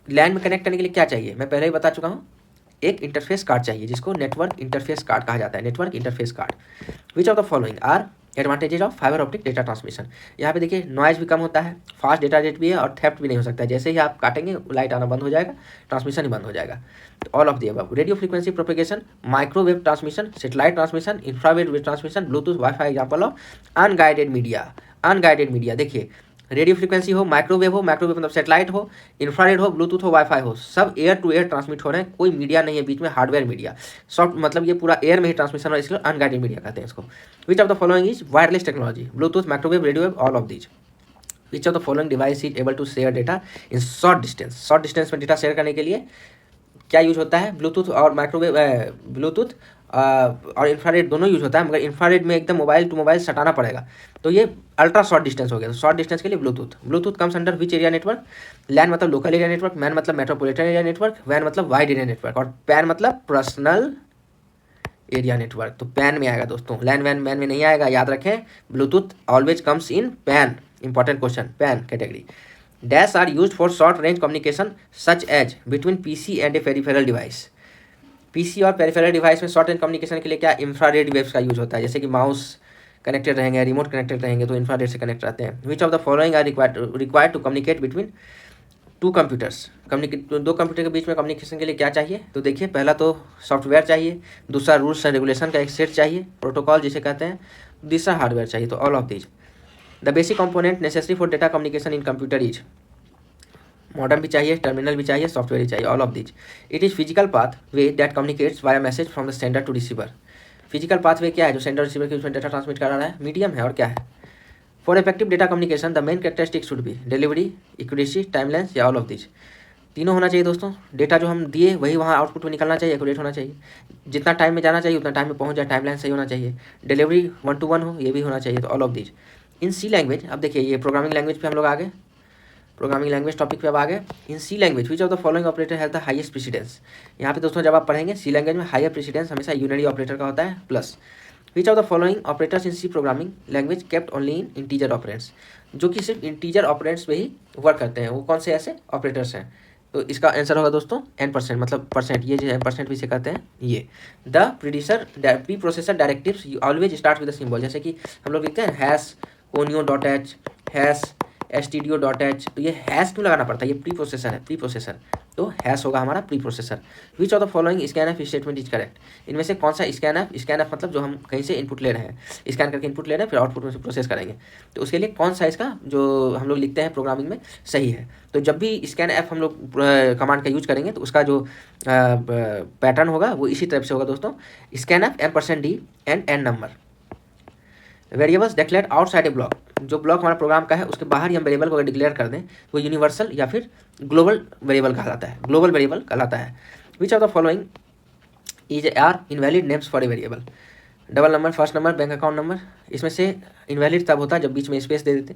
LAN में कनेक्ट करने के लिए क्या चाहिए, मैं पहले ही बता चुका हूँ, एक इंटरफेस कार्ड चाहिए जिसको नेटवर्क इंटरफेस कार्ड कहा जाता है, network interface card. Which of the following are advantages of fibre optic data transmission, यहाँ पे देखिए नॉइज भी कम होता है, फास्ट डेटा रेट भी है, और थेफ्ट भी नहीं हो सकता है, जैसे ही आप काटेंगे लाइट आना बंद हो जाएगा, ट्रांसमिशन ही बंद हो जाएगा। All of the above, radio frequency propagation, microwave transmission, satellite transmission, infrared wave transmission, Bluetooth, wifi example of unguided media. देखिए रेडियो फ्रीक्वेंसी हो, माइक्रोवेव मतलब सैटेलाइट हो, इंफ्रारेड हो, ब्लूटूथ हो, वाईफाई हो, सब एयर टू एयर ट्रांसमिट हो रहे हैं, कोई मीडिया नहीं है बीच में, हार्डवेयर मीडिया, सॉफ्ट मतलब ये पूरा एयर में ही ट्रांसमिशन हो, इसलिए अनगाइडेड मीडिया कहते हैं इसको। Which of the following is wireless technology, Bluetooth, microwave, radio wave, all of these. Which of the following device is able to share data in short distance में data share करने के लिए क्या use होता है, ब्लूटूथ और microwave, Bluetooth और infrared दोनों यूज होता है, मगर इंफ्रारेड में एकदम मोबाइल टू मोबाइल सटाना पड़ेगा, तो ये अल्ट्रा शॉर्ट डिस्टेंस हो गया। तो शॉर्ट डिस्टेंस के लिए Bluetooth comes under which area network, LAN मतलब लोकल एरिया नेटवर्क, मैन मतलब मेट्रोपॉलिटन एरिया नेटवर्क, वैन मतलब वाइड एरिया नेटवर्क, और पैन मतलब पर्सनल एरिया नेटवर्क, तो पैन में आएगा दोस्तों, लैन वैन मैन में नहीं आएगा, याद रखें। Bluetooth always comes in PAN, important question, PAN category. Dash are used for short range communication such as between PC and a peripheral device. PC और पेरिफेरल डिवाइस में शॉर्ट रेंज कम्युनिकेशन के लिए क्या इंफ्रारेड वेव्स का use होता है, जैसे कि माउस कनेक्टेड रहेंगे, रिमोट कनेक्टेड रहेंगे तो इंफ्रारेड से कनेक्ट रहते हैं। Which of the following are required to communicate between two computers. दो कंप्यूटर के बीच में कम्युनिकेशन के लिए क्या चाहिए, तो देखिए पहला तो सॉफ्टवेयर चाहिए, दूसरा रूल्स एंड रेगुलेशन का एक सेट चाहिए, प्रोटोकॉल जिसे कहते हैं, तीसरा हार्डवेयर चाहिए। तो all of these the basic component necessary for data communication in computer is, modem भी चाहिए, टर्मिनल भी चाहिए, सॉफ्टवेयर भी चाहिए, all of these. It is physical path way that communicates via message from the sender to receiver. Physical path way क्या है, जो sender receiver के बीच में डेटा ट्रांसमिट कर रहा है, मीडियम है और क्या है। For effective data communication the main characteristic should be delivery, accuracy, timeliness या ऑल ऑफ दीज। तीनों होना चाहिए दोस्तों, डेटा जो हम दिए वही वहाँ आउटपुट में निकलना चाहिए, एक्यूरेट होना चाहिए, जितना टाइम में जाना चाहिए उतना टाइम में पहुँच जाए, टाइमलाइन सही होना चाहिए, डिलीवरी 1 to 1 हो, ये भी होना चाहिए। तो all of these in C language. अब देखिए ये प्रोग्रामिंग लैंग्वेज पे हम लोग आ गए, प्रोग्रामिंग लैंग्वेज टॉपिक पे अब आ गए। In C language which of the following operator has the highest precedence. यहाँ पे दोस्तों जब आप पढ़ेंगे सी लैंग्वेज में हायर प्रेसिडेंस हमेशा यूनरी ऑपरेटर का होता है, plus which of the following operators in C programming language kept only in integer operands, जो कि सिर्फ इंटीजर ऑपरेंड्स पे ही वर्क करते हैं, वो कौन से ऐसे ऑपरेटर्स हैं। तो इसका आंसर होगा दोस्तों n%, मतलब परसेंट, ये जो है परसेंट भी से कहते हैं ये। The pre processor directives always start with the symbol, जैसे कि हम लोग लिखते हैं हैश conio.h, हैश stdio.h, तो ये हैश क्यों लगाना पड़ता है, ये प्री प्रोसेसर है, प्री प्रोसेसर, तो हैश होगा हमारा pre processor. Which of the following scan F statement is correct, इनमें से कौन सा स्कैन एफ मतलब जो हम कहीं से इनपुट ले रहे हैं, स्कैन करके इनपुट ले रहे हैं फिर आउटपुट में से प्रोसेस करेंगे, तो उसके लिए कौन सा इसका जो हम लोग लिखते हैं प्रोग्रामिंग में सही है। तो जब भी स्कैन एफ हम लोग कमांड का यूज करेंगे तो उसका जो पैटर्न होगा वो इसी तरह से होगा दोस्तों, scan F m%d and n number. Variables declare outside A block, जो ब्लॉक हमारा प्रोग्राम का है उसके बाहर ही हम वेरिएबल को अगर डिक्लेयर कर दें तो वो यूनिवर्सल या फिर ग्लोबल वेरिएबल कहलाता है, ग्लोबल वेरिएबल कहलाता है। Which of the following is are invalid names for a variable. Double number, first number, bank account number, इसमें से इनवैलिड तब होता है जब बीच में स्पेस दे देते,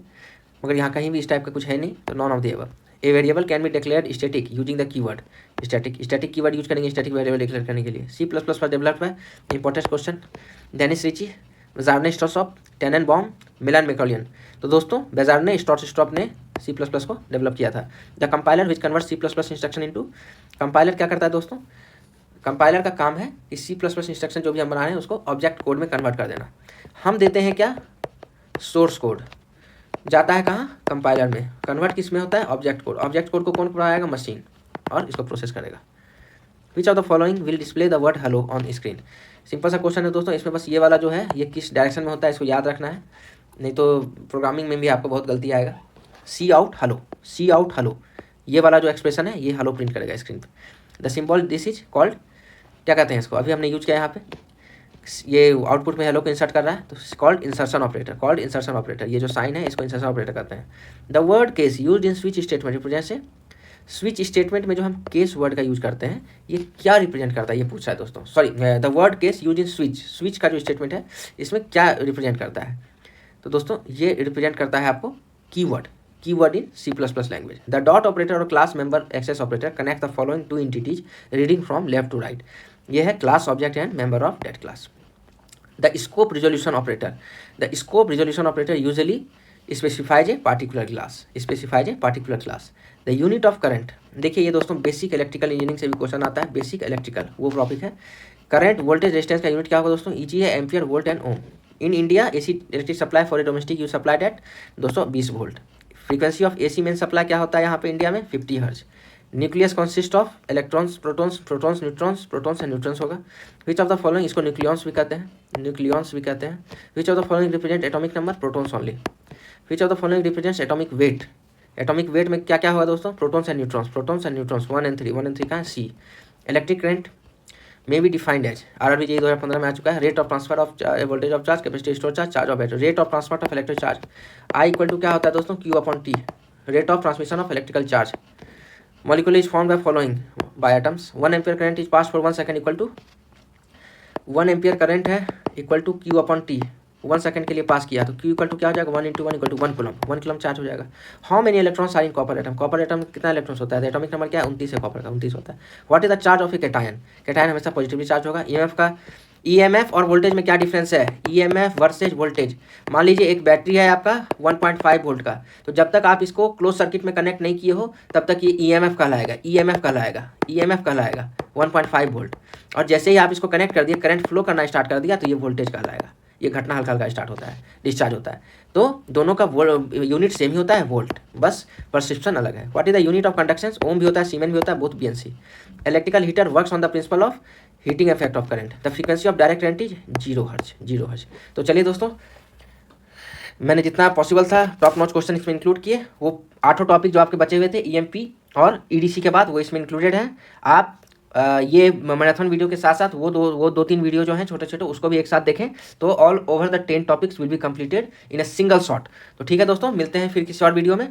मगर यहाँ कहीं भी इस टाइप का कुछ है नहीं, तो non of the above. A variable can be declared static using the keyword static keyword use करेंगे स्टैटिक वेरिएबल डिक्लेयर करने के लिए। C++ पर डेवलप्ड है, इंपॉर्टेंट क्वेश्चन, डेनिस रिची, बेजार्ने स्ट्रॉसॉप, टेननबॉम, मिलान मैकॉलियन। तो दोस्तों बेजार्ने स्ट्रॉसॉप ने C++ को डेवलप किया था। The compiler which convert C++ instruction into, compiler क्या करता है दोस्तों, कंपाइलर का काम है कि C++ इंस्ट्रक्शन जो भी हम बना रहे हैं उसको ऑब्जेक्ट कोड में कन्वर्ट कर देना। हम देते हैं क्या, सोर्स कोड, जाता है कहाँ, कंपाइलर में, कन्वर्ट किस में होता है, ऑब्जेक्ट कोड। ऑब्जेक्ट कोड को कौन पढ़ाएगा, मशीन, और इसको प्रोसेस करेगा। विच of the following will display the word hello on screen. Simple सा क्वेश्चन है दोस्तों, इसमें बस ये वाला जो है ये किस डायरेक्शन में होता है इसको याद रखना है, नहीं तो प्रोग्रामिंग में भी आपको बहुत गलती आएगा। सी आउट हेलो, ये वाला जो एक्सप्रेशन है ये हेलो प्रिंट करेगा स्क्रीन पे। The symbol this is called, क्या कहते हैं इसको, अभी हमने यूज किया यहाँ पे, ये आउटपुट में हेलो को इंसर्ट कर रहा है तो कॉल्ड इंसर्शन ऑपरेटर, ये जो साइन है इसको इंसर्शन ऑपरेटर कहते हैं। The word case used in switch statement represent से, स्विच स्टेटमेंट में जो हम केस वर्ड का यूज करते हैं ये क्या रिप्रेजेंट करता है, ये पूछ रहा है दोस्तों, sorry, the word case use in switch का जो स्टेटमेंट है इसमें क्या रिप्रेजेंट करता है, तो दोस्तों ये रिप्रेजेंट करता है आपको keyword in C++ language. The dot operator और class member access operator connect the following two entities reading from left to right. ये है class, object and member of that class. The scope resolution operator usually specifies a particular class. The unit of current, देखिए ये दोस्तों basic electrical engineering से भी question आता है, basic electrical वो टॉपिक है। करंट वोल्टेज रेजिस्टेंस का यूनिट क्या होगा दोस्तों, EG है, ampere, volt and ohm. In India AC electric supply for a domestic use supplied at 220 volt. Frequency of AC main supply क्या होता है यहाँ पे इंडिया में, 50 hertz. Nucleus consist of electrons, protons, neutrons होगा। विच ऑफ द फॉलोइंग, इसको nucleons भी कहते हैं, which of the following represent atomic number, protons only. Which of the following represents atomic weight में क्या क्या होगा दोस्तों, प्रोटॉन्स एंड न्यूट्रॉन्स, 1 and 3 कहाँ है, C। Electric current may be defined as, RRB 2015 में आ चुका है, rate of transfer of voltage of charge, capacity store charge of battery. Rate of transfer of electric charge I equal to क्या होता है दोस्तों, Q/T। Rate of transmission of electrical charge, molecule is formed by following by atoms। 1 ampere current is passed for 1 second equal to 1 ampere current है equal to Q/T, 1 second के लिए पास किया तो Q equal to क्या हो जाएगा, 1 × 1 = 1 coulomb, 1 coulomb charge हो जाएगा। How many electrons are in copper atom, copper atom में कितना इलेक्ट्रॉन्स होता है, एटॉमिक नंबर क्या है, 29 है, कॉपर का 29 होता है। What is the charge of A cation, cation हमेशा पॉजिटिवली चार्ज होगा। EMF का ईएमएफ और वोल्टेज में क्या डिफरेंस है, ईएमएफ वर्सेज वोल्टेज। मान लीजिए एक बैटरी है आपका 1.5 वोल्ट का, तो जब तक आप इसको क्लोज सर्किट में कनेक्ट नहीं किए हो तब तक ये ईएमएफ कहलाएगा, ईएमएफ कहलाएगा, ईएमएफ कहलाएगा 1.5 वोल्ट। और जैसे ही आप इसको कनेक्ट कर दिए, करंट फ्लो करना स्टार्ट कर दिया, तो ये वोल्टेज कहलाएगा। ये घटना हल्का हल्का स्टार्ट होता है, डिस्चार्ज होता है। तो दोनों का यूनिट सेम ही होता है, वोल्ट, बस परसिप्शन अलग है। What is the unit of conduction, ohm भी होता है, सीमेन भी होता है, both B and C. Electrical heater works on the principle of heating effect of current. The frequency of direct current is 0 hertz, 0 hertz. तो चलिए दोस्तों, मैंने जितना पॉसिबल था टॉप नॉच क्वेश्चन इसमें इंक्लूड किए। वो 8 टॉपिक जो आपके बचे हुए थे ईएमपी और ईडीसी के बाद, वो इसमें इंक्लूडेड है। आप ये मैराथन वीडियो के साथ साथ वो दो तीन वीडियो जो हैं छोटे छोटे, उसको भी एक साथ देखें, तो all over the 10 topics will be completed in a single shot. तो ठीक है दोस्तों, मिलते हैं फिर किसी और वीडियो में।